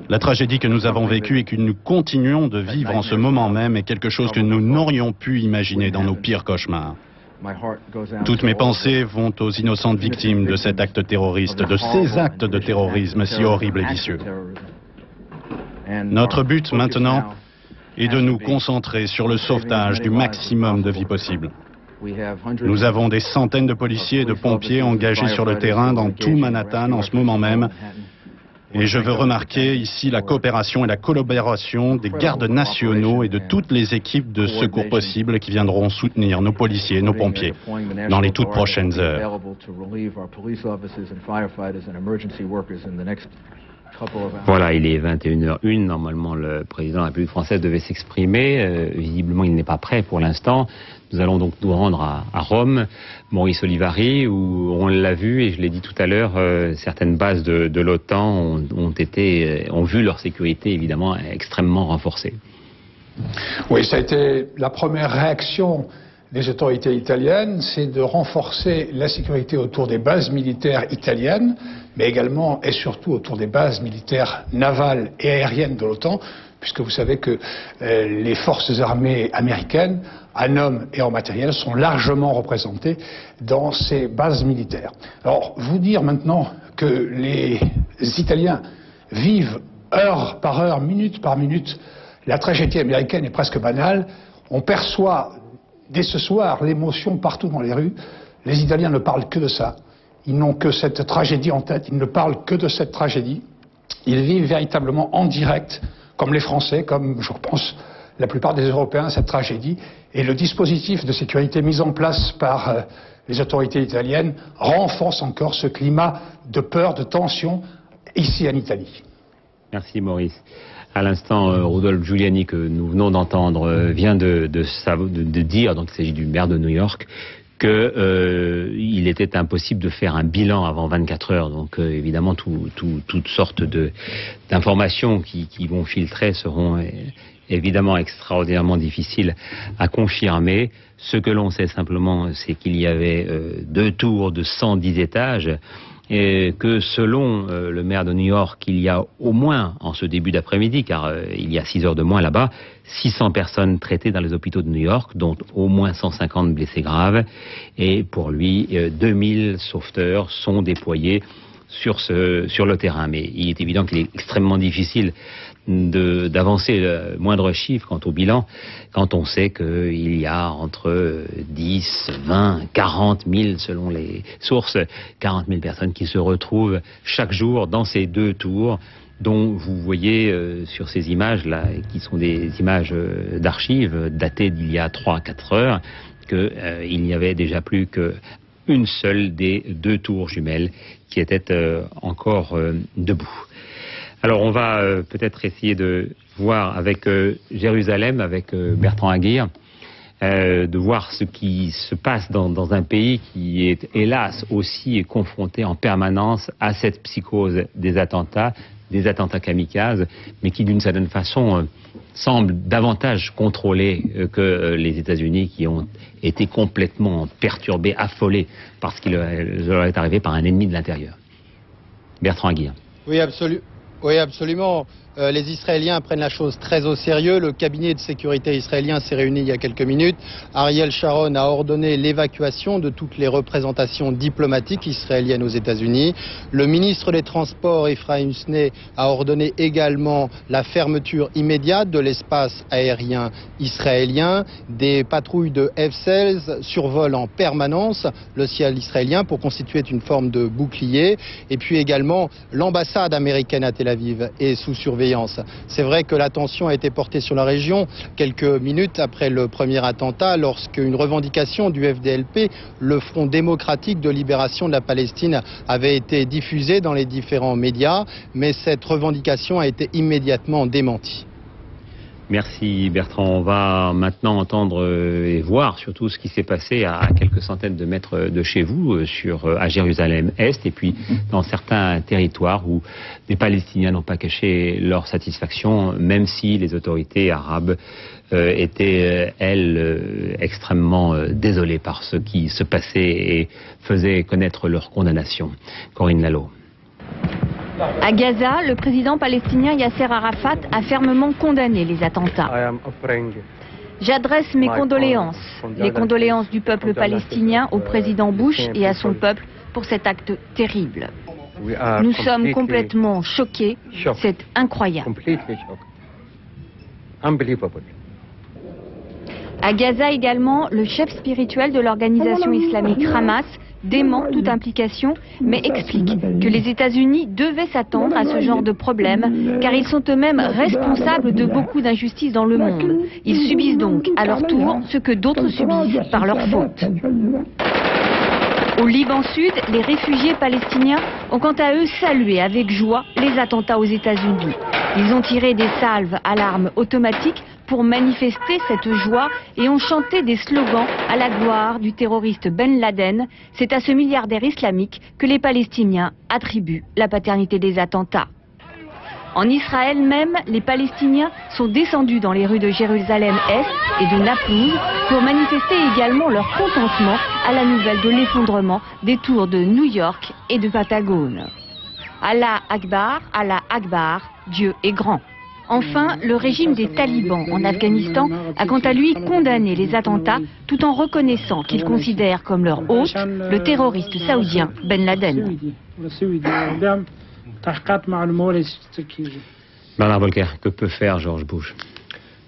La tragédie que nous avons vécue et que nous continuons de vivre en ce moment même est quelque chose que nous n'aurions pu imaginer dans nos pires cauchemars. Toutes mes pensées vont aux innocentes victimes de cet acte terroriste, de ces actes de terrorisme si horribles et vicieux. Notre but maintenant est de nous concentrer sur le sauvetage du maximum de vies possibles. Nous avons des centaines de policiers et de pompiers engagés sur le terrain dans tout Manhattan en ce moment même. Et je veux remarquer ici la coopération et la collaboration des gardes nationaux et de toutes les équipes de secours possibles qui viendront soutenir nos policiers et nos pompiers dans les toutes prochaines heures. Voilà, il est 21h01. Normalement, le président de la République française devait s'exprimer. Visiblement, il n'est pas prêt pour l'instant. Nous allons donc nous rendre à Rome, Maurice Olivari, où on l'a vu, et je l'ai dit tout à l'heure, certaines bases de l'OTAN ont vu leur sécurité évidemment extrêmement renforcée. Oui, ça a été la première réaction des autorités italiennes, c'est de renforcer la sécurité autour des bases militaires italiennes, mais également et surtout autour des bases militaires navales et aériennes de l'OTAN, puisque vous savez que les forces armées américaines, en hommes et en matériel, sont largement représentées dans ces bases militaires. Alors, vous dire maintenant que les Italiens vivent heure par heure, minute par minute, la tragédie américaine est presque banale. On perçoit dès ce soir l'émotion partout dans les rues. Les Italiens ne parlent que de ça. Ils n'ont que cette tragédie en tête. Ils ne parlent que de cette tragédie. Ils vivent véritablement en direct, comme les Français, comme je pense la plupart des Européens cette tragédie. Et le dispositif de sécurité mis en place par les autorités italiennes renforce encore ce climat de peur, de tension ici en Italie. Merci Maurice. À l'instant, Rudolph Giuliani, que nous venons d'entendre, vient de dire, donc il s'agit du maire de New York, qu'il était impossible de faire un bilan avant 24 heures. Donc évidemment, toutes sortes d'informations qui vont filtrer seront évidemment extraordinairement difficiles à confirmer. Ce que l'on sait simplement, c'est qu'il y avait 2 tours de 110 étages, et que selon le maire de New York, il y a au moins, en ce début d'après-midi, car il y a 6 heures de moins là-bas, 600 personnes traitées dans les hôpitaux de New York, dont au moins 150 blessés graves. Et pour lui, 2000 sauveteurs sont déployés sur le terrain. Mais il est évident qu'il est extrêmement difficile d'avancer le moindre chiffre quant au bilan, quand on sait qu'il y a entre 10, 20, 40 000, selon les sources, 40 000 personnes qui se retrouvent chaque jour dans ces 2 tours, dont vous voyez sur ces images-là, qui sont des images d'archives datées d'il y a 3 à 4 heures, qu'il n'y avait déjà plus qu'une seule des 2 tours jumelles qui était encore debout. Alors on va peut-être essayer de voir avec Jérusalem, avec Bertrand Aguirre, de voir ce qui se passe dans un pays qui est hélas aussi confronté en permanence à cette psychose des attentats kamikazes, mais qui d'une certaine façon semble davantage contrôlé que les États-Unis, qui ont été complètement perturbés, affolés par ce qui leur est arrivé par un ennemi de l'intérieur. Bertrand Aguirre. Oui, absolument. Les Israéliens prennent la chose très au sérieux. Le cabinet de sécurité israélien s'est réuni il y a quelques minutes. Ariel Sharon a ordonné l'évacuation de toutes les représentations diplomatiques israéliennes aux États-Unis. Le ministre des Transports, Ephraim Snee, a ordonné également la fermeture immédiate de l'espace aérien israélien. Des patrouilles de F-16 survolent en permanence le ciel israélien pour constituer une forme de bouclier. Et puis également, l'ambassade américaine à Tel Aviv est sous surveillance. C'est vrai que l'attention a été portée sur la région quelques minutes après le premier attentat, lorsqu'une revendication du FDLP, le Front démocratique de libération de la Palestine, avait été diffusée dans les différents médias, mais cette revendication a été immédiatement démentie. Merci Bertrand. On va maintenant entendre et voir surtout ce qui s'est passé à quelques centaines de mètres de chez vous, à Jérusalem-Est, et puis dans certains territoires où les Palestiniens n'ont pas caché leur satisfaction, même si les autorités arabes étaient, elles, extrêmement désolées par ce qui se passait et faisaient connaître leur condamnation. Corinne Lalo. À Gaza, le président palestinien Yasser Arafat a fermement condamné les attentats. J'adresse mes condoléances, les condoléances du peuple palestinien au président Bush et à son peuple pour cet acte terrible. Nous sommes complètement choqués, c'est incroyable. À Gaza également, le chef spirituel de l'organisation islamique Hamas dément toute implication, mais explique que les États-Unis devaient s'attendre à ce genre de problème, car ils sont eux-mêmes responsables de beaucoup d'injustices dans le monde. Ils subissent donc à leur tour ce que d'autres subissent par leur faute. Au Liban Sud, les réfugiés palestiniens ont quant à eux salué avec joie les attentats aux États-Unis. Ils ont tiré des salves à l'arme automatique pour manifester cette joie et ont chanté des slogans à la gloire du terroriste Ben Laden. C'est à ce milliardaire islamique que les Palestiniens attribuent la paternité des attentats. En Israël même, les Palestiniens sont descendus dans les rues de Jérusalem-Est et de Naplouse pour manifester également leur contentement à la nouvelle de l'effondrement des tours de New York et de Pentagone. Allah Akbar, Dieu est grand. Enfin, le régime des talibans en Afghanistan a quant à lui condamné les attentats tout en reconnaissant qu'il considère comme leur hôte le terroriste saoudien Ben Laden. Bernard Volker, que peut faire George Bush?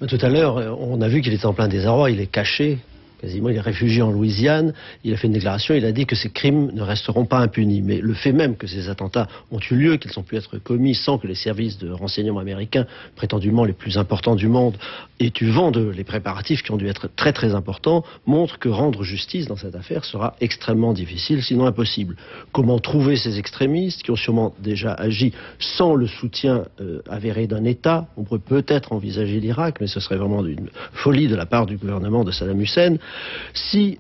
Tout à l'heure, on a vu qu'il était en plein désarroi, il est caché quasiment. Il est réfugié en Louisiane. Il a fait une déclaration. Il a dit que ces crimes ne resteront pas impunis. Mais le fait même que ces attentats ont eu lieu, qu'ils ont pu être commis sans que les services de renseignement américains, prétendument les plus importants du monde, aient eu vent de les préparatifs qui ont dû être très très importants, montre que rendre justice dans cette affaire sera extrêmement difficile, sinon impossible. Comment trouver ces extrémistes qui ont sûrement déjà agi sans le soutien avéré d'un État? On pourrait peut-être envisager l'Irak, mais ce serait vraiment d'une folie de la part du gouvernement de Saddam Hussein. Si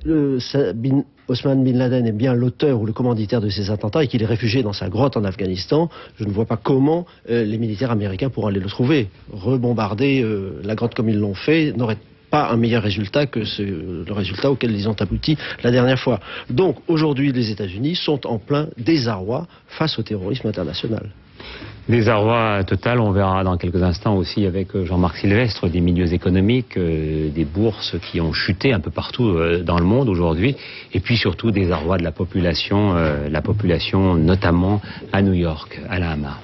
Osman Bin Laden est bien l'auteur ou le commanditaire de ces attentats et qu'il est réfugié dans sa grotte en Afghanistan, je ne vois pas comment les militaires américains pourront aller le trouver. Rebombarder la grotte comme ils l'ont fait n'aurait pas un meilleur résultat que le résultat auquel ils ont abouti la dernière fois. Donc aujourd'hui, les États-Unis sont en plein désarroi face au terrorisme international. Désarroi total, on verra dans quelques instants aussi avec Jean-Marc Sylvestre, des milieux économiques, des bourses qui ont chuté un peu partout dans le monde aujourd'hui, et puis surtout désarroi de la population notamment à New York, à la Hama.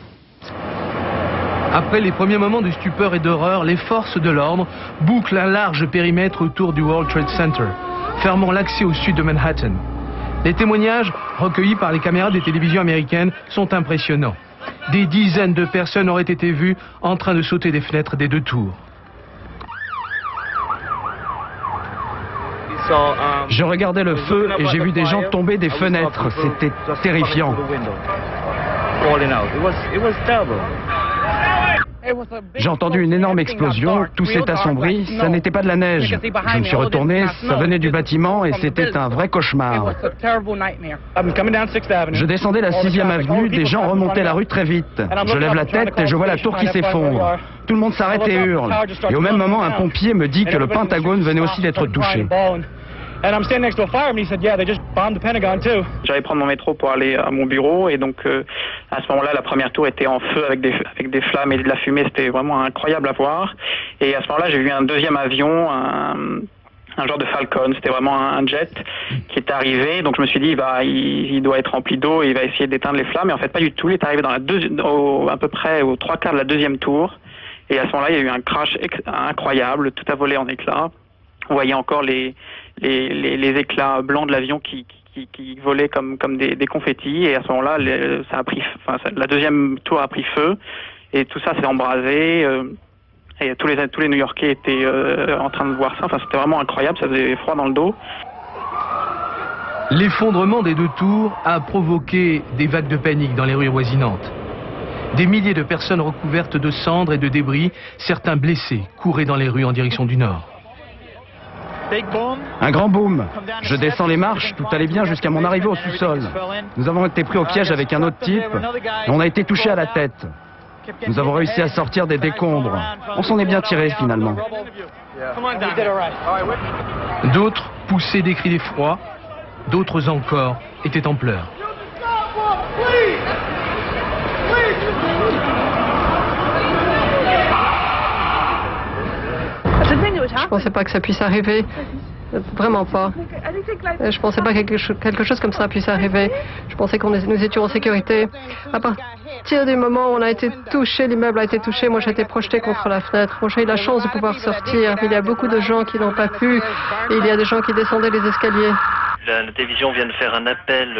Après les premiers moments de stupeur et d'horreur, les forces de l'ordre bouclent un large périmètre autour du World Trade Center, fermant l'accès au sud de Manhattan. Les témoignages recueillis par les caméras des télévisions américaines sont impressionnants. Des dizaines de personnes auraient été vues en train de sauter des fenêtres des deux tours. Je regardais le feu et j'ai vu des gens tomber des fenêtres. C'était terrifiant. J'ai entendu une énorme explosion, tout s'est assombri, ça n'était pas de la neige. Je me suis retourné, ça venait du bâtiment et c'était un vrai cauchemar. Je descendais la 6e avenue, des gens remontaient la rue très vite. Je lève la tête et je vois la tour qui s'effondre. Tout le monde s'arrête et hurle. Et au même moment, un pompier me dit que le Pentagone venait aussi d'être touché. J'allais prendre mon métro pour aller à mon bureau et donc à ce moment-là, la première tour était en feu avec des flammes et de la fumée. C'était vraiment incroyable à voir. Et à ce moment-là, j'ai vu un deuxième avion, un genre de Falcon. C'était vraiment un jet qui est arrivé. Donc je me suis dit, il doit être rempli d'eau et il va essayer d'éteindre les flammes. Mais en fait, pas du tout. Il est arrivé à peu près aux 3/4 de la deuxième tour. Et à ce moment-là, il y a eu un crash incroyable. Tout a volé en éclats. On voyait encore les éclats blancs de l'avion qui volaient comme des confettis, et à ce moment-là, la deuxième tour a pris feu et tout ça s'est embrasé. Et tous les New-Yorkais étaient en train de voir ça. Enfin, c'était vraiment incroyable, ça faisait froid dans le dos. L'effondrement des deux tours a provoqué des vagues de panique dans les rues avoisinantes. Des milliers de personnes recouvertes de cendres et de débris, certains blessés, couraient dans les rues en direction du nord. Un grand boom. Je descends les marches, tout allait bien jusqu'à mon arrivée au sous-sol. Nous avons été pris au piège avec un autre type et on a été touché à la tête. Nous avons réussi à sortir des décombres. On s'en est bien tiré finalement. D'autres poussaient des cris d'effroi, d'autres encore étaient en pleurs. Je pensais pas que ça puisse arriver. Vraiment pas. Je pensais pas que quelque chose comme ça puisse arriver. Je pensais que nous étions en sécurité. À partir du moment où on a été touché, l'immeuble a été touché, moi j'ai été projeté contre la fenêtre. Moi j'ai eu la chance de pouvoir sortir. Il y a beaucoup de gens qui n'ont pas pu. Et il y a des gens qui descendaient les escaliers. La télévision vient de faire un appel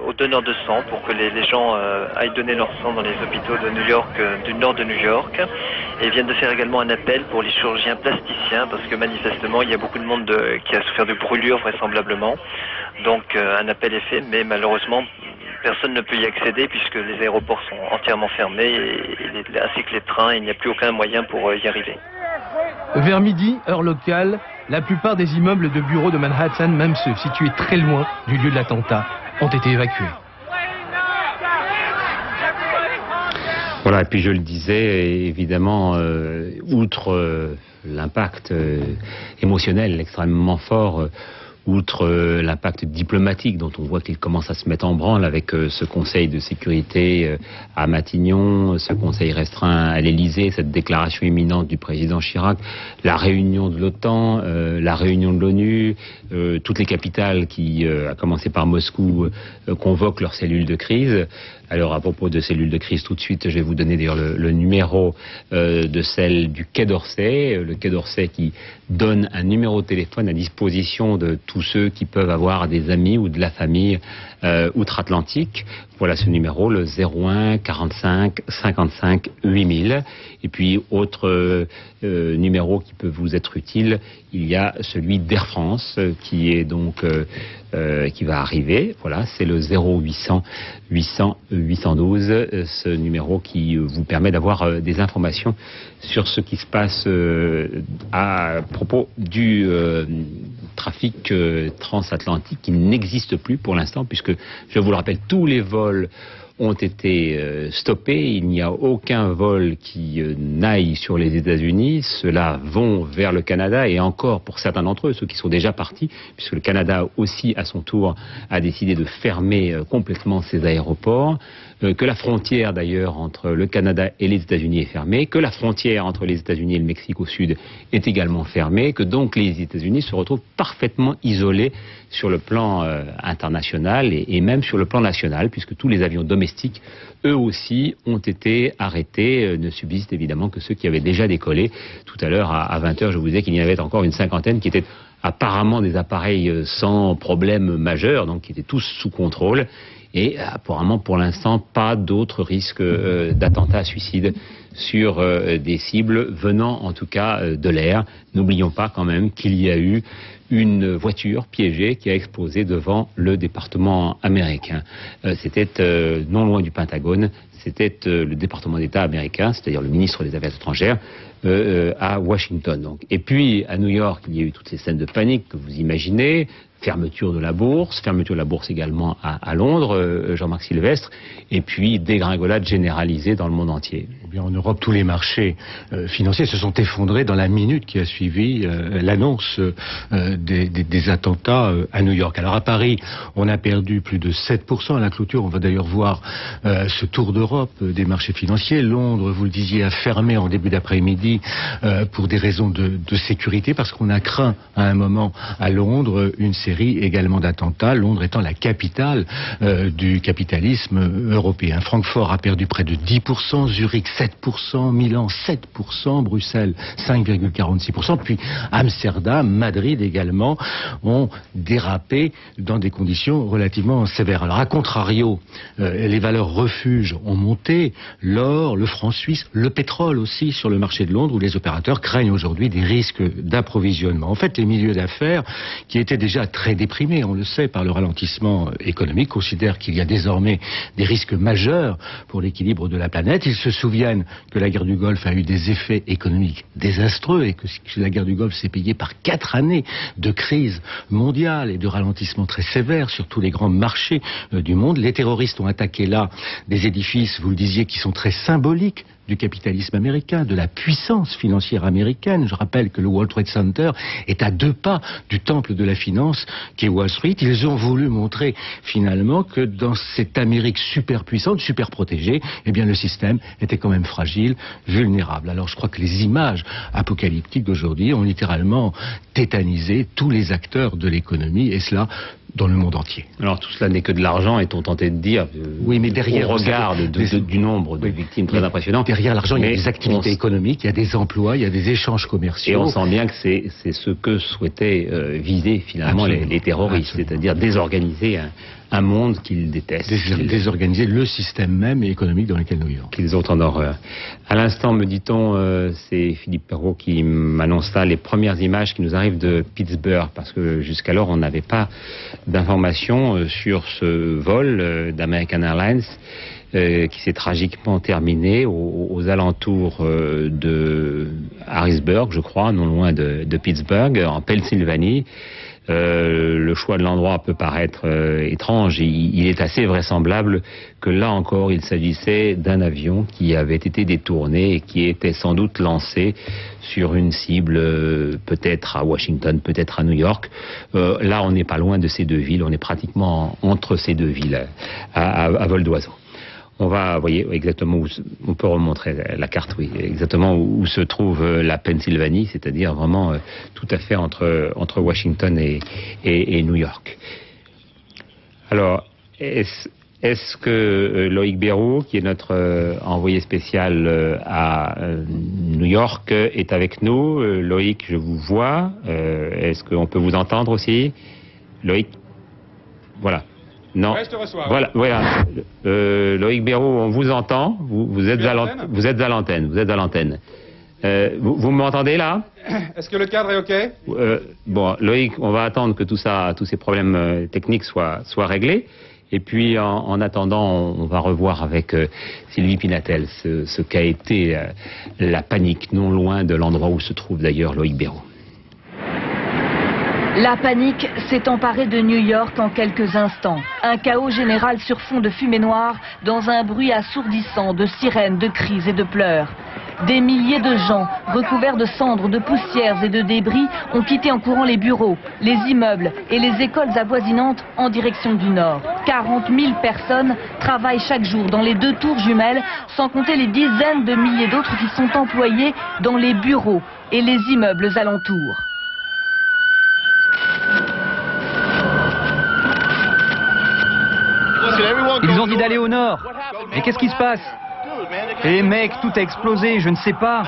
aux donneurs de sang pour que les gens aillent donner leur sang dans les hôpitaux de New York, du nord de New York. Et viennent de faire également un appel pour les chirurgiens plasticiens parce que manifestement il y a beaucoup de monde qui a souffert de brûlures vraisemblablement. Donc un appel est fait, mais malheureusement personne ne peut y accéder puisque les aéroports sont entièrement fermés ainsi que les trains, il n'y a plus aucun moyen pour y arriver. Vers midi, heure locale, la plupart des immeubles de bureaux de Manhattan, même ceux situés très loin du lieu de l'attentat, ont été évacués. Voilà, et puis je le disais, évidemment, outre l'impact émotionnel extrêmement fort outre l'impact diplomatique dont on voit qu'il commence à se mettre en branle avec ce Conseil de sécurité à Matignon, ce Conseil restreint à l'Élysée, cette déclaration imminente du président Chirac, la réunion de l'OTAN, la réunion de l'ONU, toutes les capitales qui, à commencer par Moscou, convoquent leurs cellules de crise. Alors à propos de cellules de crise, tout de suite, je vais vous donner d'ailleurs le numéro de celle du Quai d'Orsay, le Quai d'Orsay qui donne un numéro de téléphone à disposition de tous ceux qui peuvent avoir des amis ou de la famille outre-Atlantique. Voilà ce numéro, le 01 45 55 8000. Et puis, autre numéro qui peut vous être utile, il y a celui d'Air France qui est donc qui va arriver. Voilà, c'est le 0800 800 812, ce numéro qui vous permet d'avoir des informations sur ce qui se passe à propos du trafic transatlantique qui n'existe plus pour l'instant, puisque, je vous le rappelle, tous les vols ont été stoppés. Il n'y a aucun vol qui n'aille sur les États-Unis. Ceux-là vont vers le Canada et encore pour certains d'entre eux, ceux qui sont déjà partis, puisque le Canada aussi, à son tour, a décidé de fermer complètement ses aéroports, que la frontière d'ailleurs entre le Canada et les États-Unis est fermée, que la frontière entre les États-Unis et le Mexique au sud est également fermée, que donc les États-Unis se retrouvent parfaitement isolés sur le plan international et même sur le plan national, puisque tous les avions domestiques, eux aussi, ont été arrêtés. Ne subsistent évidemment que ceux qui avaient déjà décollé. Tout à l'heure, à 20h, je vous disais qu'il y en avait encore une cinquantaine qui étaient apparemment des appareils sans problème majeur, donc qui étaient tous sous contrôle. Et apparemment, pour l'instant, pas d'autres risques d'attentats suicides sur des cibles venant en tout cas de l'air. N'oublions pas quand même qu'il y a eu une voiture piégée qui a explosé devant le département américain. C'était non loin du Pentagone, c'était le département d'État américain, c'est-à-dire le ministre des Affaires étrangères, à Washington. Donc. Et puis, à New York, il y a eu toutes ces scènes de panique que vous imaginez, fermeture de la bourse également à Londres, Jean-Marc Sylvestre, et puis dégringolade généralisée dans le monde entier. Eh bien, en Europe, tous les marchés financiers se sont effondrés dans la minute qui a suivi l'annonce des attentats à New York. Alors à Paris, on a perdu plus de 7% à la clôture. On va d'ailleurs voir ce tour d'Europe des marchés financiers. Londres, vous le disiez, a fermé en début d'après-midi pour des raisons de sécurité, parce qu'on a craint à un moment à Londres une série également d'attentats, Londres étant la capitale du capitalisme européen. Francfort a perdu près de 10%, Zurich 7%, Milan 7%, Bruxelles 5,46%, puis Amsterdam, Madrid également ont dérapé dans des conditions relativement sévères. Alors à contrario, les valeurs refuges ont monté, l'or, le franc suisse, le pétrole aussi sur le marché de Londres, où les opérateurs craignent aujourd'hui des risques d'approvisionnement. En fait, les milieux d'affaires, qui étaient déjà très déprimés, on le sait, par le ralentissement économique, considèrent qu'il y a désormais des risques majeurs pour l'équilibre de la planète. Ils se souviennent que la guerre du Golfe a eu des effets économiques désastreux et que la guerre du Golfe s'est payée par 4 années de crise mondiale et de ralentissement très sévère sur tous les grands marchés du monde. Les terroristes ont attaqué là des édifices, vous le disiez, qui sont très symboliques du capitalisme américain, de la puissance financière américaine. Je rappelle que le World Trade Center est à 2 pas du temple de la finance qu'est Wall Street. Ils ont voulu montrer finalement que dans cette Amérique super puissante, super protégée, eh bien le système était quand même fragile, vulnérable. Alors je crois que les images apocalyptiques d'aujourd'hui ont littéralement tétanisé tous les acteurs de l'économie, et cela dans le monde entier. Alors tout cela n'est que de l'argent, est-on tenté de dire, oui, mais derrière, au regard du nombre de victimes très impressionnant. Derrière l'argent, il y a des activités économiques, il y a des emplois, il y a des échanges commerciaux. Et on sent bien que c'est ce que souhaitaient viser finalement les terroristes, c'est-à-dire désorganiser un monde qu'ils détestent. Désorganiser le système même économique dans lequel nous vivons. Qu'ils ont en horreur. À l'instant, me dit-on, c'est Philippe Perrault qui m'annonce ça, les premières images qui nous arrivent de Pittsburgh, parce que jusqu'alors on n'avait pas d'informations sur ce vol d'American Airlines qui s'est tragiquement terminé aux alentours de Harrisburg, je crois, non loin de Pittsburgh, en Pennsylvanie. Le choix de l'endroit peut paraître étrange. Il est assez vraisemblable que là encore, il s'agissait d'un avion qui avait été détourné et qui était sans doute lancé sur une cible peut-être à Washington, peut-être à New York. Là, on n'est pas loin de ces deux villes, on est pratiquement entre ces deux villes à vol d'oiseau. On va, vous voyez exactement où, on peut remontrer la carte, oui, exactement où se trouve la Pennsylvanie, c'est-à-dire vraiment tout à fait entre Washington et New York. Alors, est-ce que Loïc Béraud, qui est notre envoyé spécial à New York, est avec nous? Loïc, je vous vois. Est-ce qu'on peut vous entendre aussi? Loïc? Voilà. Non. Voilà. Loïc Béraud, on vous entend. Vous êtes à l'antenne. Vous êtes à l'antenne. Vous m'entendez là? Est-ce que le cadre est OK? Bon, Loïc, on va attendre que tous ces problèmes techniques soient réglés. Et puis, en attendant, on va revoir avec Sylvie Pinatel ce qu'a été la panique non loin de l'endroit où se trouve d'ailleurs Loïc Béraud. La panique s'est emparée de New York en quelques instants. Un chaos général sur fond de fumée noire, dans un bruit assourdissant de sirènes, de cris et de pleurs. Des milliers de gens, recouverts de cendres, de poussières et de débris, ont quitté en courant les bureaux, les immeubles et les écoles avoisinantes en direction du nord. 40 000 personnes travaillent chaque jour dans les deux tours jumelles, sans compter les dizaines de milliers d'autres qui sont employés dans les bureaux et les immeubles alentours. Ils ont dit d'aller au nord. Mais qu'est-ce qui se passe? Eh mec, tout a explosé, je ne sais pas.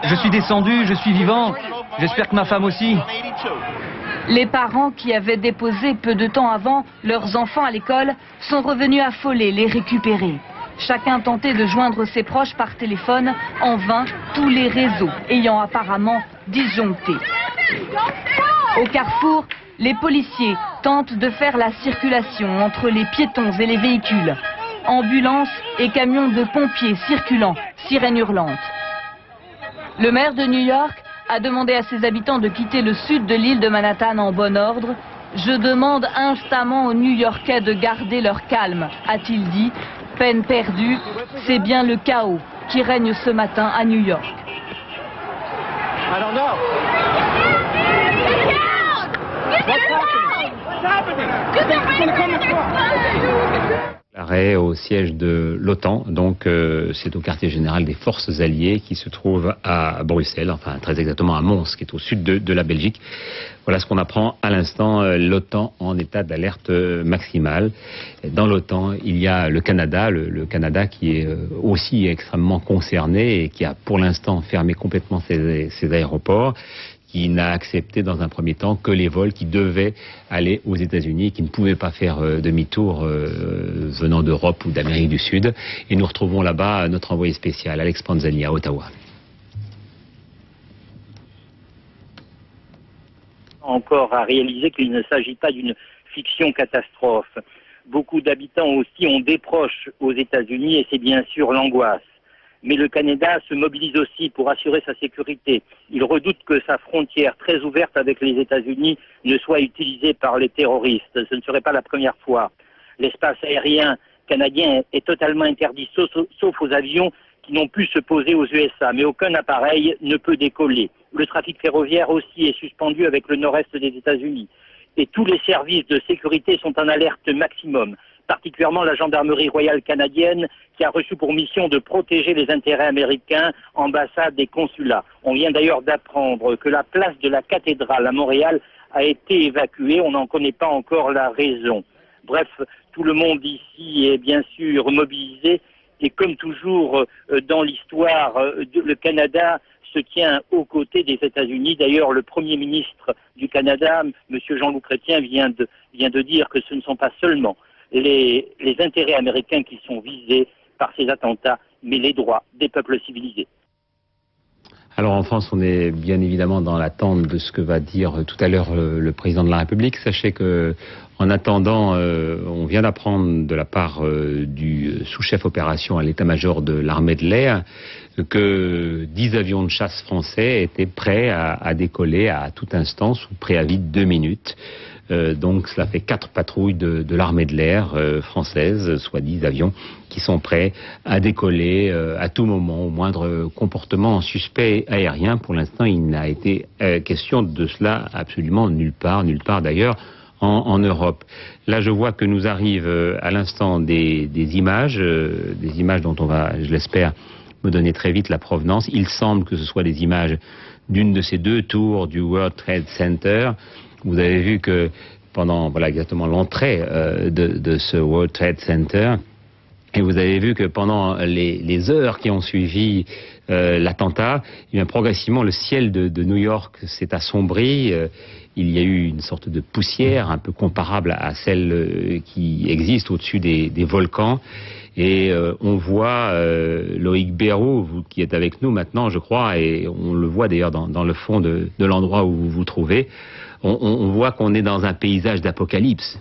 Je suis descendu, je suis vivant. J'espère que ma femme aussi. Les parents qui avaient déposé peu de temps avant leurs enfants à l'école sont revenus affolés les récupérer. Chacun tentait de joindre ses proches par téléphone, en vain, tous les réseaux ayant apparemment disjoncté. Au carrefour, les policiers tentent de faire la circulation entre les piétons et les véhicules. Ambulances et camions de pompiers circulant, sirènes hurlantes. Le maire de New York a demandé à ses habitants de quitter le sud de l'île de Manhattan en bon ordre. Je demande instamment aux New-Yorkais de garder leur calme, a-t-il dit. Peine perdue, c'est bien le chaos qui règne ce matin à New York. L'arrêt au siège de l'OTAN, donc c'est au quartier général des forces alliées qui se trouve à Bruxelles, enfin très exactement à Mons, qui est au sud de la Belgique. Voilà ce qu'on apprend à l'instant, l'OTAN en état d'alerte maximale. Dans l'OTAN, il y a le Canada, le Canada qui est aussi extrêmement concerné et qui a pour l'instant fermé complètement ses aéroports, qui n'a accepté dans un premier temps que les vols qui devaient aller aux États-Unis, qui ne pouvaient pas faire demi-tour venant d'Europe ou d'Amérique du Sud. Et nous retrouvons là-bas notre envoyé spécial, Alex Panzani, à Ottawa. Encore à réaliser qu'il ne s'agit pas d'une fiction catastrophe. Beaucoup d'habitants aussi ont des proches aux États-Unis et c'est bien sûr l'angoisse. Mais le Canada se mobilise aussi pour assurer sa sécurité. Il redoute que sa frontière très ouverte avec les États-Unis ne soit utilisée par les terroristes. Ce ne serait pas la première fois. L'espace aérien canadien est totalement interdit, sauf aux avions qui n'ont pu se poser aux USA. Mais aucun appareil ne peut décoller. Le trafic ferroviaire aussi est suspendu avec le nord-est des États-Unis. Et tous les services de sécurité sont en alerte maximum, particulièrement la gendarmerie royale canadienne qui a reçu pour mission de protéger les intérêts américains, ambassades et consulats. On vient d'ailleurs d'apprendre que la place de la cathédrale à Montréal a été évacuée, on n'en connaît pas encore la raison. Bref, tout le monde ici est bien sûr mobilisé et comme toujours dans l'histoire, le Canada se tient aux côtés des États-Unis. D'ailleurs, le Premier ministre du Canada, M. Jean-Loup Chrétien, vient de dire que ce ne sont pas seulement les intérêts américains qui sont visés par ces attentats, mais les droits des peuples civilisés. Alors en France, on est bien évidemment dans l'attente de ce que va dire tout à l'heure le président de la République. Sachez que, en attendant, on vient d'apprendre de la part du sous-chef opération à l'état-major de l'armée de l'air que 10 avions de chasse français étaient prêts à décoller à tout instant sous préavis de 2 minutes. Donc cela fait 4 patrouilles de l'armée de l'air française, soit 10 avions qui sont prêts à décoller à tout moment, au moindre comportement suspect aérien. Pour l'instant, il n'a été question de cela absolument nulle part d'ailleurs en Europe. Là, je vois que nous arrivent à l'instant des images dont on va, je l'espère, me donner très vite la provenance. Il semble que ce soit des images d'une de ces 2 tours du World Trade Center. Vous avez vu que pendant exactement l'entrée de ce World Trade Center, et vous avez vu que pendant les heures qui ont suivi l'attentat, progressivement le ciel de New York s'est assombri. Il y a eu une sorte de poussière un peu comparable à celle qui existe au-dessus des volcans. Et on voit Loïc Béraud, vous qui êtes avec nous maintenant, je crois, et on le voit d'ailleurs dans le fond de l'endroit où vous vous trouvez. On voit qu'on est dans un paysage d'apocalypse.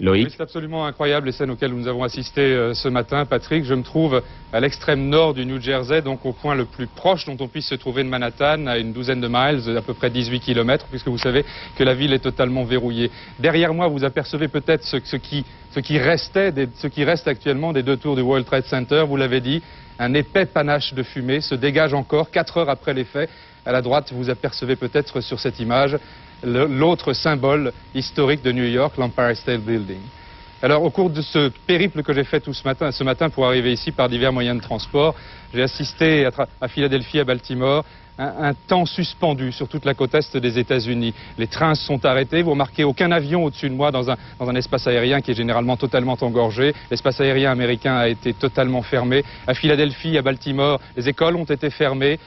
Loïc ? Oui, c'est absolument incroyable les scènes auxquelles nous avons assisté ce matin, Patrick. Je me trouve à l'extrême nord du New Jersey, donc au point le plus proche dont on puisse se trouver de Manhattan, à une douzaine de miles, à peu près 18 km, puisque vous savez que la ville est totalement verrouillée. Derrière moi, vous apercevez peut-être ce qui reste actuellement des 2 tours du World Trade Center, vous l'avez dit. Un épais panache de fumée se dégage encore 4 heures après les faits. À la droite, vous apercevez peut-être sur cette image l'autre symbole historique de New York, l'Empire State Building. Alors, au cours de ce périple que j'ai fait ce matin pour arriver ici par divers moyens de transport, j'ai assisté à Philadelphie, à Baltimore, un temps suspendu sur toute la côte est des États-Unis. Les trains sont arrêtés, vous remarquez aucun avion au-dessus de moi dans un espace aérien qui est généralement totalement engorgé. L'espace aérien américain a été totalement fermé. À Philadelphie, à Baltimore, les écoles ont été fermées,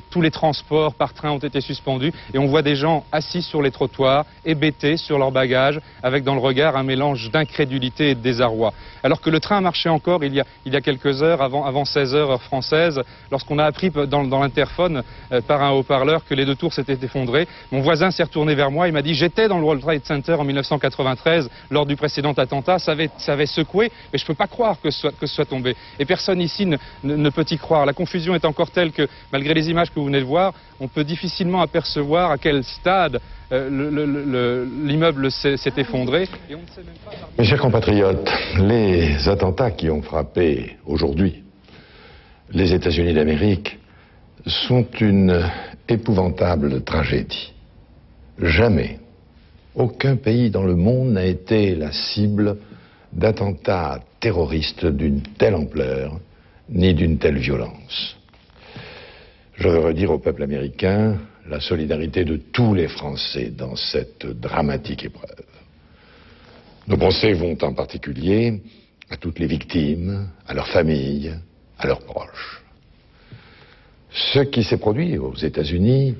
tous les transports par train ont été suspendus et on voit des gens assis sur les trottoirs, hébétés sur leurs bagages, avec dans le regard un mélange d'incrédulité et de désarroi. Alors que le train marchait encore il y a quelques heures, avant 16 heures heure française, lorsqu'on a appris dans l'interphone par un haut-parleur que les 2 tours s'étaient effondrés. Mon voisin s'est retourné vers moi, il m'a dit « J'étais dans le World Trade Center en 1993 lors du précédent attentat, ça avait secoué, mais je ne peux pas croire que ce soit tombé. » Et personne ici ne peut y croire. La confusion est encore telle que, malgré les images que vous venez de voir, on peut difficilement apercevoir à quel stade l'immeuble s'est effondré. Et on ne sait même pas... Mes chers compatriotes, les attentats qui ont frappé aujourd'hui les États-Unis d'Amérique sont une épouvantable tragédie. Jamais aucun pays dans le monde n'a été la cible d'attentats terroristes d'une telle ampleur, ni d'une telle violence. Je veux redire au peuple américain la solidarité de tous les Français dans cette dramatique épreuve. Nos pensées vont en particulier à toutes les victimes, à leurs familles, à leurs proches. Ce qui s'est produit aux États-Unis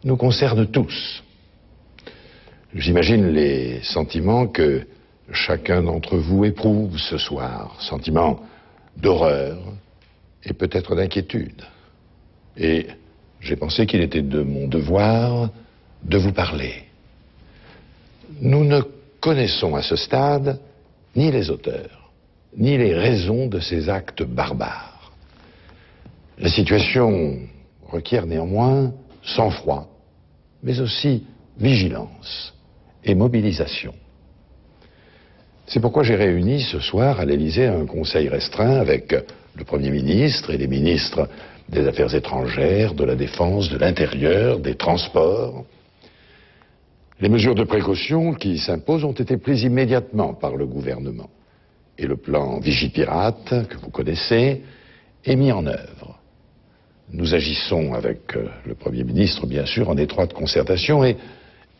nous concerne tous. J'imagine les sentiments que chacun d'entre vous éprouve ce soir, sentiments d'horreur et peut-être d'inquiétude. Et j'ai pensé qu'il était de mon devoir de vous parler. Nous ne connaissons à ce stade ni les auteurs, ni les raisons de ces actes barbares. La situation requiert néanmoins sang-froid, mais aussi vigilance et mobilisation. C'est pourquoi j'ai réuni ce soir à l'Élysée un conseil restreint avec le Premier ministre et les ministres des Affaires étrangères, de la Défense, de l'Intérieur, des Transports. Les mesures de précaution qui s'imposent ont été prises immédiatement par le gouvernement. Et le plan Vigipirate, que vous connaissez, est mis en œuvre. Nous agissons avec le Premier ministre, bien sûr, en étroite concertation et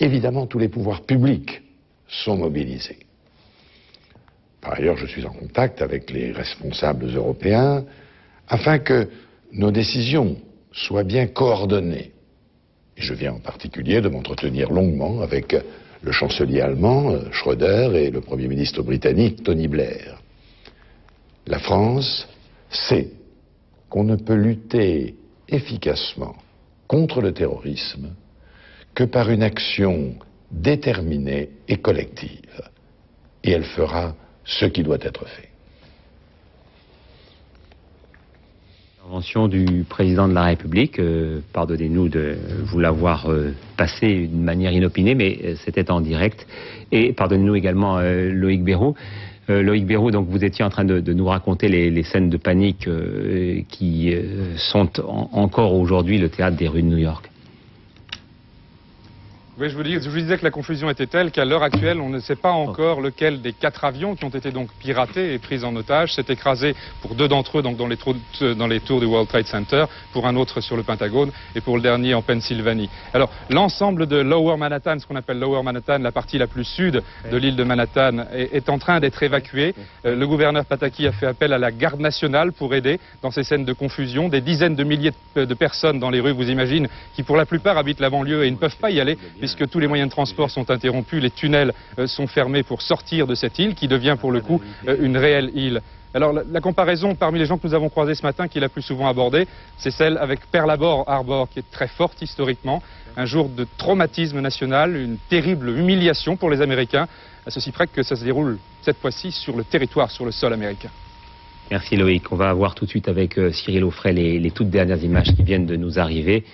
évidemment tous les pouvoirs publics sont mobilisés. Par ailleurs, je suis en contact avec les responsables européens afin que nos décisions soient bien coordonnées. Et je viens en particulier de m'entretenir longuement avec le chancelier allemand, Schröder, et le Premier ministre britannique, Tony Blair. La France sait qu'on ne peut lutter efficacement contre le terrorisme que par une action déterminée et collective. Et elle fera ce qui doit être fait. L'intervention du président de la République, pardonnez-nous de vous l'avoir passé d'une manière inopinée, mais c'était en direct. Et pardonnez-nous également Loïc Béroux. Loïc Béroux, donc vous étiez en train de nous raconter les scènes de panique qui sont encore aujourd'hui le théâtre des rues de New York. Oui, je vous disais que la confusion était telle qu'à l'heure actuelle, on ne sait pas encore lequel des 4 avions qui ont été donc piratés et pris en otage s'est écrasé pour 2 d'entre eux donc dans les tours du World Trade Center, pour un autre sur le Pentagone et pour le dernier en Pennsylvanie. Alors, l'ensemble de Lower Manhattan, ce qu'on appelle Lower Manhattan, la partie la plus sud de l'île de Manhattan, est en train d'être évacuée. Le gouverneur Pataki a fait appel à la garde nationale pour aider dans ces scènes de confusion. Des dizaines de milliers de personnes dans les rues, vous imaginez, qui pour la plupart habitent la banlieue et ne peuvent pas y aller, puisque tous les moyens de transport sont interrompus, les tunnels sont fermés pour sortir de cette île qui devient pour le coup une réelle île. Alors la comparaison parmi les gens que nous avons croisés ce matin, qui est la plus souvent abordée, c'est celle avec Pearl Harbor, qui est très forte historiquement, un jour de traumatisme national, une terrible humiliation pour les Américains, à ceci près que ça se déroule cette fois-ci sur le territoire, sur le sol américain. Merci Loïc. On va voir tout de suite avec Cyril Auffray les toutes dernières images qui viennent de nous arriver,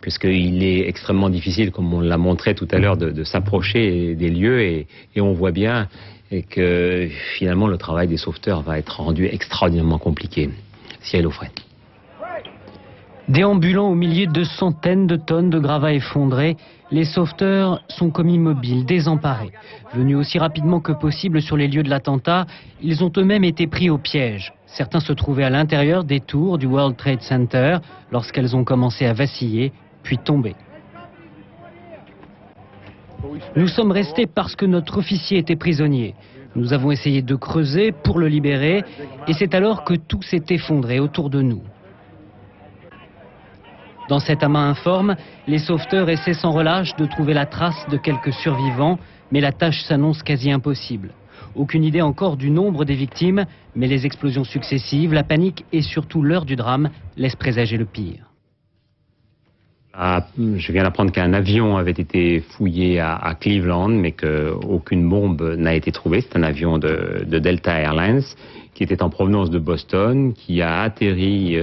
puisqu'il est extrêmement difficile, comme on l'a montré tout à l'heure, de s'approcher des lieux et on voit bien que finalement le travail des sauveteurs va être rendu extraordinairement compliqué. Cyril Auffray. Déambulant au milieu de centaines de tonnes de gravats effondrés, les sauveteurs sont comme immobiles, désemparés. Venus aussi rapidement que possible sur les lieux de l'attentat, ils ont eux-mêmes été pris au piège. Certains se trouvaient à l'intérieur des tours du World Trade Center lorsqu'elles ont commencé à vaciller, puis tomber. Nous sommes restés parce que notre officier était prisonnier. Nous avons essayé de creuser pour le libérer et c'est alors que tout s'est effondré autour de nous. Dans cet amas informe, les sauveteurs essaient sans relâche de trouver la trace de quelques survivants, mais la tâche s'annonce quasi impossible. Aucune idée encore du nombre des victimes, mais les explosions successives, la panique et surtout l'heure du drame laissent présager le pire. Je viens d'apprendre qu'un avion avait été fouillé à Cleveland, mais qu'aucune bombe n'a été trouvée. C'est un avion de Delta Airlines qui était en provenance de Boston, qui a atterri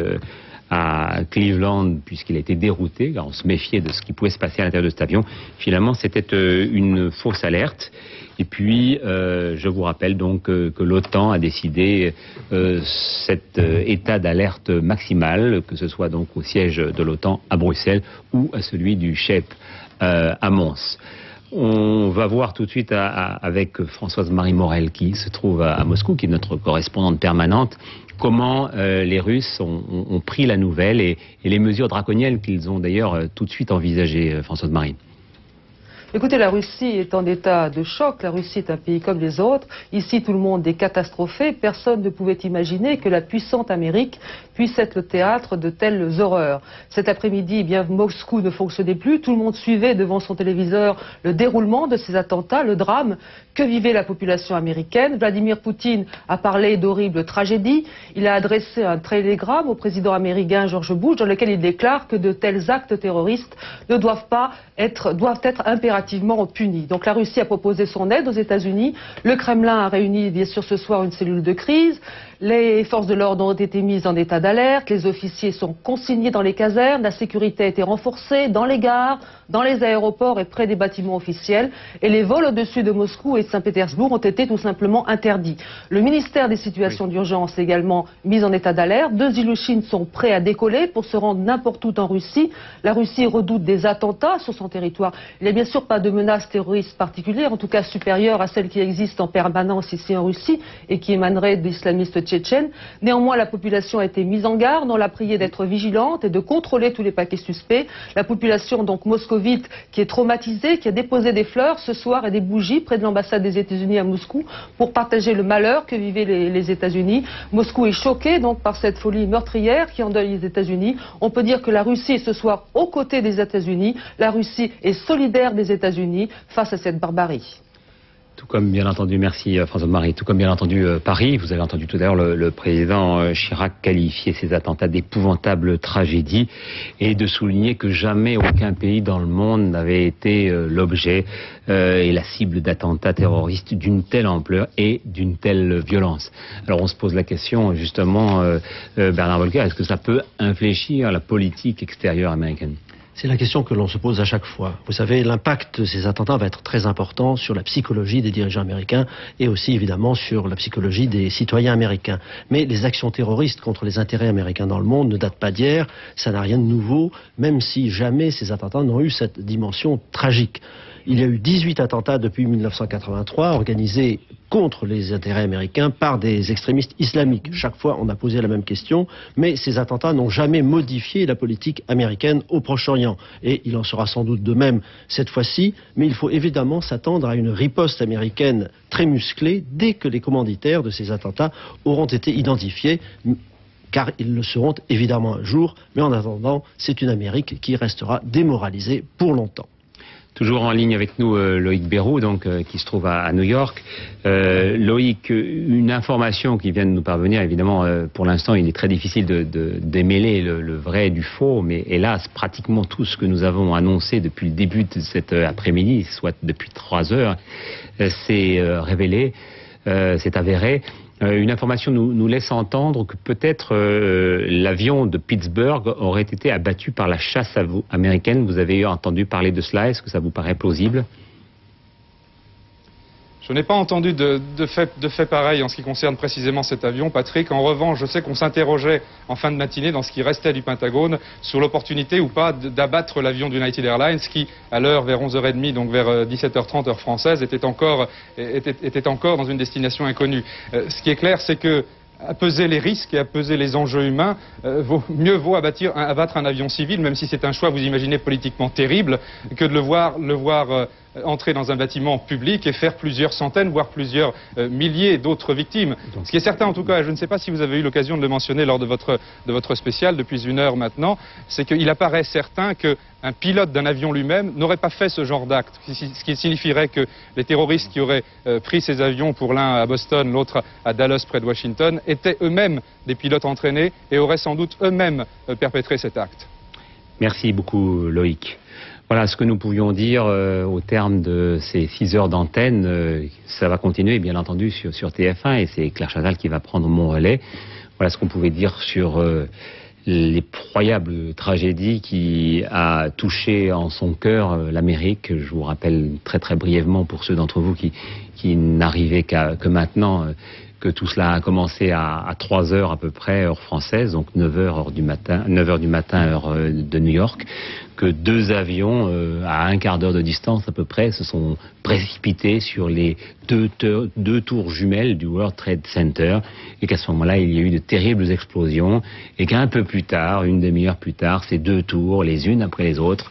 à Cleveland puisqu'il a été dérouté, car on se méfiait de ce qui pouvait se passer à l'intérieur de cet avion. Finalement, c'était une fausse alerte. Et puis, je vous rappelle donc que l'OTAN a décidé cet état d'alerte maximale, que ce soit donc au siège de l'OTAN à Bruxelles ou à celui du CHEP à Mons. On va voir tout de suite avec Françoise-Marie Morel, qui se trouve à Moscou, qui est notre correspondante permanente, comment les Russes ont pris la nouvelle et les mesures draconiennes qu'ils ont d'ailleurs tout de suite envisagées, Françoise-Marie. Écoutez, la Russie est en état de choc. La Russie est un pays comme les autres. Ici, tout le monde est catastrophé. Personne ne pouvait imaginer que la puissante Amérique puisse être le théâtre de telles horreurs. Cet après-midi, eh bien, Moscou ne fonctionnait plus. Tout le monde suivait devant son téléviseur le déroulement de ces attentats, le drame que vivait la population américaine. Vladimir Poutine a parlé d'horribles tragédies. Il a adressé un télégramme au président américain George Bush dans lequel il déclare que de tels actes terroristes ne doivent être impérativement punis. Donc la Russie a proposé son aide aux États-Unis. Le Kremlin a réuni bien sûr ce soir une cellule de crise. Les forces de l'ordre ont été mises en état d'alerte. Les officiers sont consignés dans les casernes. La sécurité a été renforcée dans les gares, dans les aéroports et près des bâtiments officiels. Et les vols au-dessus de Moscou et de Saint-Pétersbourg ont été tout simplement interdits. Le ministère des situations d'urgence est également mis en état d'alerte. 2 Ilyushin sont prêts à décoller pour se rendre n'importe où en Russie. La Russie redoute des attentats sur son territoire. Il n'y a bien sûr pas de menace terroriste particulière, en tout cas supérieure à celle qui existe en permanence ici en Russie et qui émanerait d'islamistes tchétchènes. Néanmoins, la population a été mise en garde. On l'a priée d'être vigilante et de contrôler tous les paquets suspects. La population donc moscovite qui est traumatisée, qui a déposé des fleurs ce soir et des bougies près de l'ambassade des États-Unis à Moscou pour partager le malheur que vivaient les États-Unis. Moscou est choqué donc par cette folie meurtrière qui endeuille les États-Unis. On peut dire que la Russie est ce soir aux côtés des États-Unis. La Russie est solidaire des États-Unis face à cette barbarie. Tout comme bien entendu, merci François-Marie, tout comme bien entendu Paris, vous avez entendu tout à l'heure le président Chirac qualifier ces attentats d'épouvantable tragédie et de souligner que jamais aucun pays dans le monde n'avait été l'objet et la cible d'attentats terroristes d'une telle ampleur et d'une telle violence. Alors on se pose la question justement, Bernard Volker, est-ce que ça peut infléchir la politique extérieure américaine ? C'est la question que l'on se pose à chaque fois. Vous savez, l'impact de ces attentats va être très important sur la psychologie des dirigeants américains et aussi évidemment sur la psychologie des citoyens américains. Mais les actions terroristes contre les intérêts américains dans le monde ne datent pas d'hier, ça n'a rien de nouveau, même si jamais ces attentats n'ont eu cette dimension tragique. Il y a eu 18 attentats depuis 1983 organisés contre les intérêts américains par des extrémistes islamiques. Chaque fois, on a posé la même question, mais ces attentats n'ont jamais modifié la politique américaine au Proche-Orient. Et il en sera sans doute de même cette fois-ci, mais il faut évidemment s'attendre à une riposte américaine très musclée dès que les commanditaires de ces attentats auront été identifiés, car ils le seront évidemment un jour, mais en attendant, c'est une Amérique qui restera démoralisée pour longtemps. Toujours en ligne avec nous Loïc Béroux, donc, qui se trouve à New York. Loïc, une information qui vient de nous parvenir, évidemment, pour l'instant, il est très difficile de démêler le vrai du faux, mais hélas, pratiquement tout ce que nous avons annoncé depuis le début de cet après-midi, soit depuis 3 heures, s'est révélé, s'est avéré. Une information nous laisse entendre que peut-être l'avion de Pittsburgh aurait été abattu par la chasse américaine. Vous avez entendu parler de cela, est-ce que ça vous paraît plausible ? Je n'ai pas entendu de fait pareil en ce qui concerne précisément cet avion, Patrick. En revanche, je sais qu'on s'interrogeait en fin de matinée, dans ce qui restait du Pentagone, sur l'opportunité ou pas d'abattre l'avion d'United Airlines qui, à l'heure vers 11h30, donc vers 17h30 heure française, était encore dans une destination inconnue. Ce qui est clair, c'est que à peser les risques et à peser les enjeux humains, mieux vaut abattre un avion civil, même si c'est un choix, vous imaginez, politiquement terrible, que de le voir entrer dans un bâtiment public et faire plusieurs centaines, voire plusieurs milliers d'autres victimes. Ce qui est certain, en tout cas, et je ne sais pas si vous avez eu l'occasion de le mentionner lors de votre spécial depuis 1 heure maintenant, c'est qu'il apparaît certain qu'un pilote d'un avion lui-même n'aurait pas fait ce genre d'acte, ce qui signifierait que les terroristes qui auraient pris ces avions, pour l'un à Boston, l'autre à Dallas près de Washington, étaient eux-mêmes des pilotes entraînés et auraient sans doute eux-mêmes perpétré cet acte. Merci beaucoup Loïc. Voilà ce que nous pouvions dire au terme de ces 6 heures d'antenne. Ça va continuer bien entendu sur TF1 et c'est Claire Chazal qui va prendre mon relais. Voilà ce qu'on pouvait dire sur l'effroyable tragédie qui a touché en son cœur l'Amérique. Je vous rappelle très brièvement pour ceux d'entre vous qui n'arrivaient que maintenant que tout cela a commencé à 3 heures à peu près, heure française, donc 9 heures du matin, heure de New York, que 2 avions à un quart d'heure de distance à peu près se sont précipités sur les deux tours jumelles du World Trade Center et qu'à ce moment-là il y a eu de terribles explosions et qu'un peu plus tard, une demi-heure plus tard, ces 2 tours, les unes après les autres,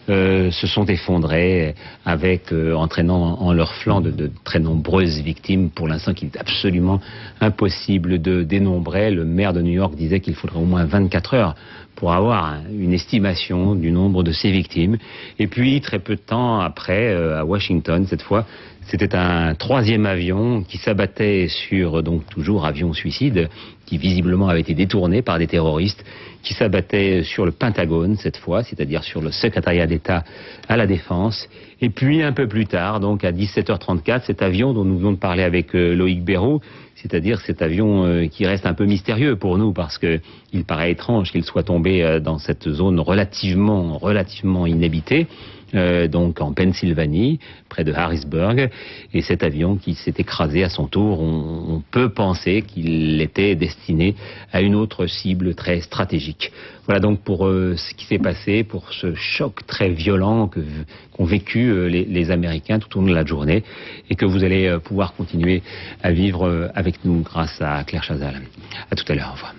se sont effondrés avec entraînant en leur flanc de très nombreuses victimes, pour l'instant qu'il est absolument impossible de dénombrer. Le maire de New York disait qu'il faudrait au moins 24 heures pour avoir une estimation du nombre de ces victimes. Et puis très peu de temps après, à Washington cette fois, c'était un 3e avion qui s'abattait sur, donc toujours avion suicide, qui visiblement avait été détourné par des terroristes, qui s'abattait sur le Pentagone cette fois, c'est-à-dire sur le secrétariat d'État à la Défense. Et puis un peu plus tard, donc à 17h34, cet avion dont nous venons de parler avec Loïc Béroux, c'est-à-dire cet avion qui reste un peu mystérieux pour nous parce que il paraît étrange qu'il soit tombé dans cette zone relativement inhabitée. Donc en Pennsylvanie, près de Harrisburg, et cet avion qui s'est écrasé à son tour, on peut penser qu'il était destiné à une autre cible très stratégique. Voilà donc pour ce qui s'est passé, pour ce choc très violent qu'ont vécu les Américains tout au long de la journée et que vous allez pouvoir continuer à vivre avec nous grâce à Claire Chazal. À tout à l'heure, au revoir.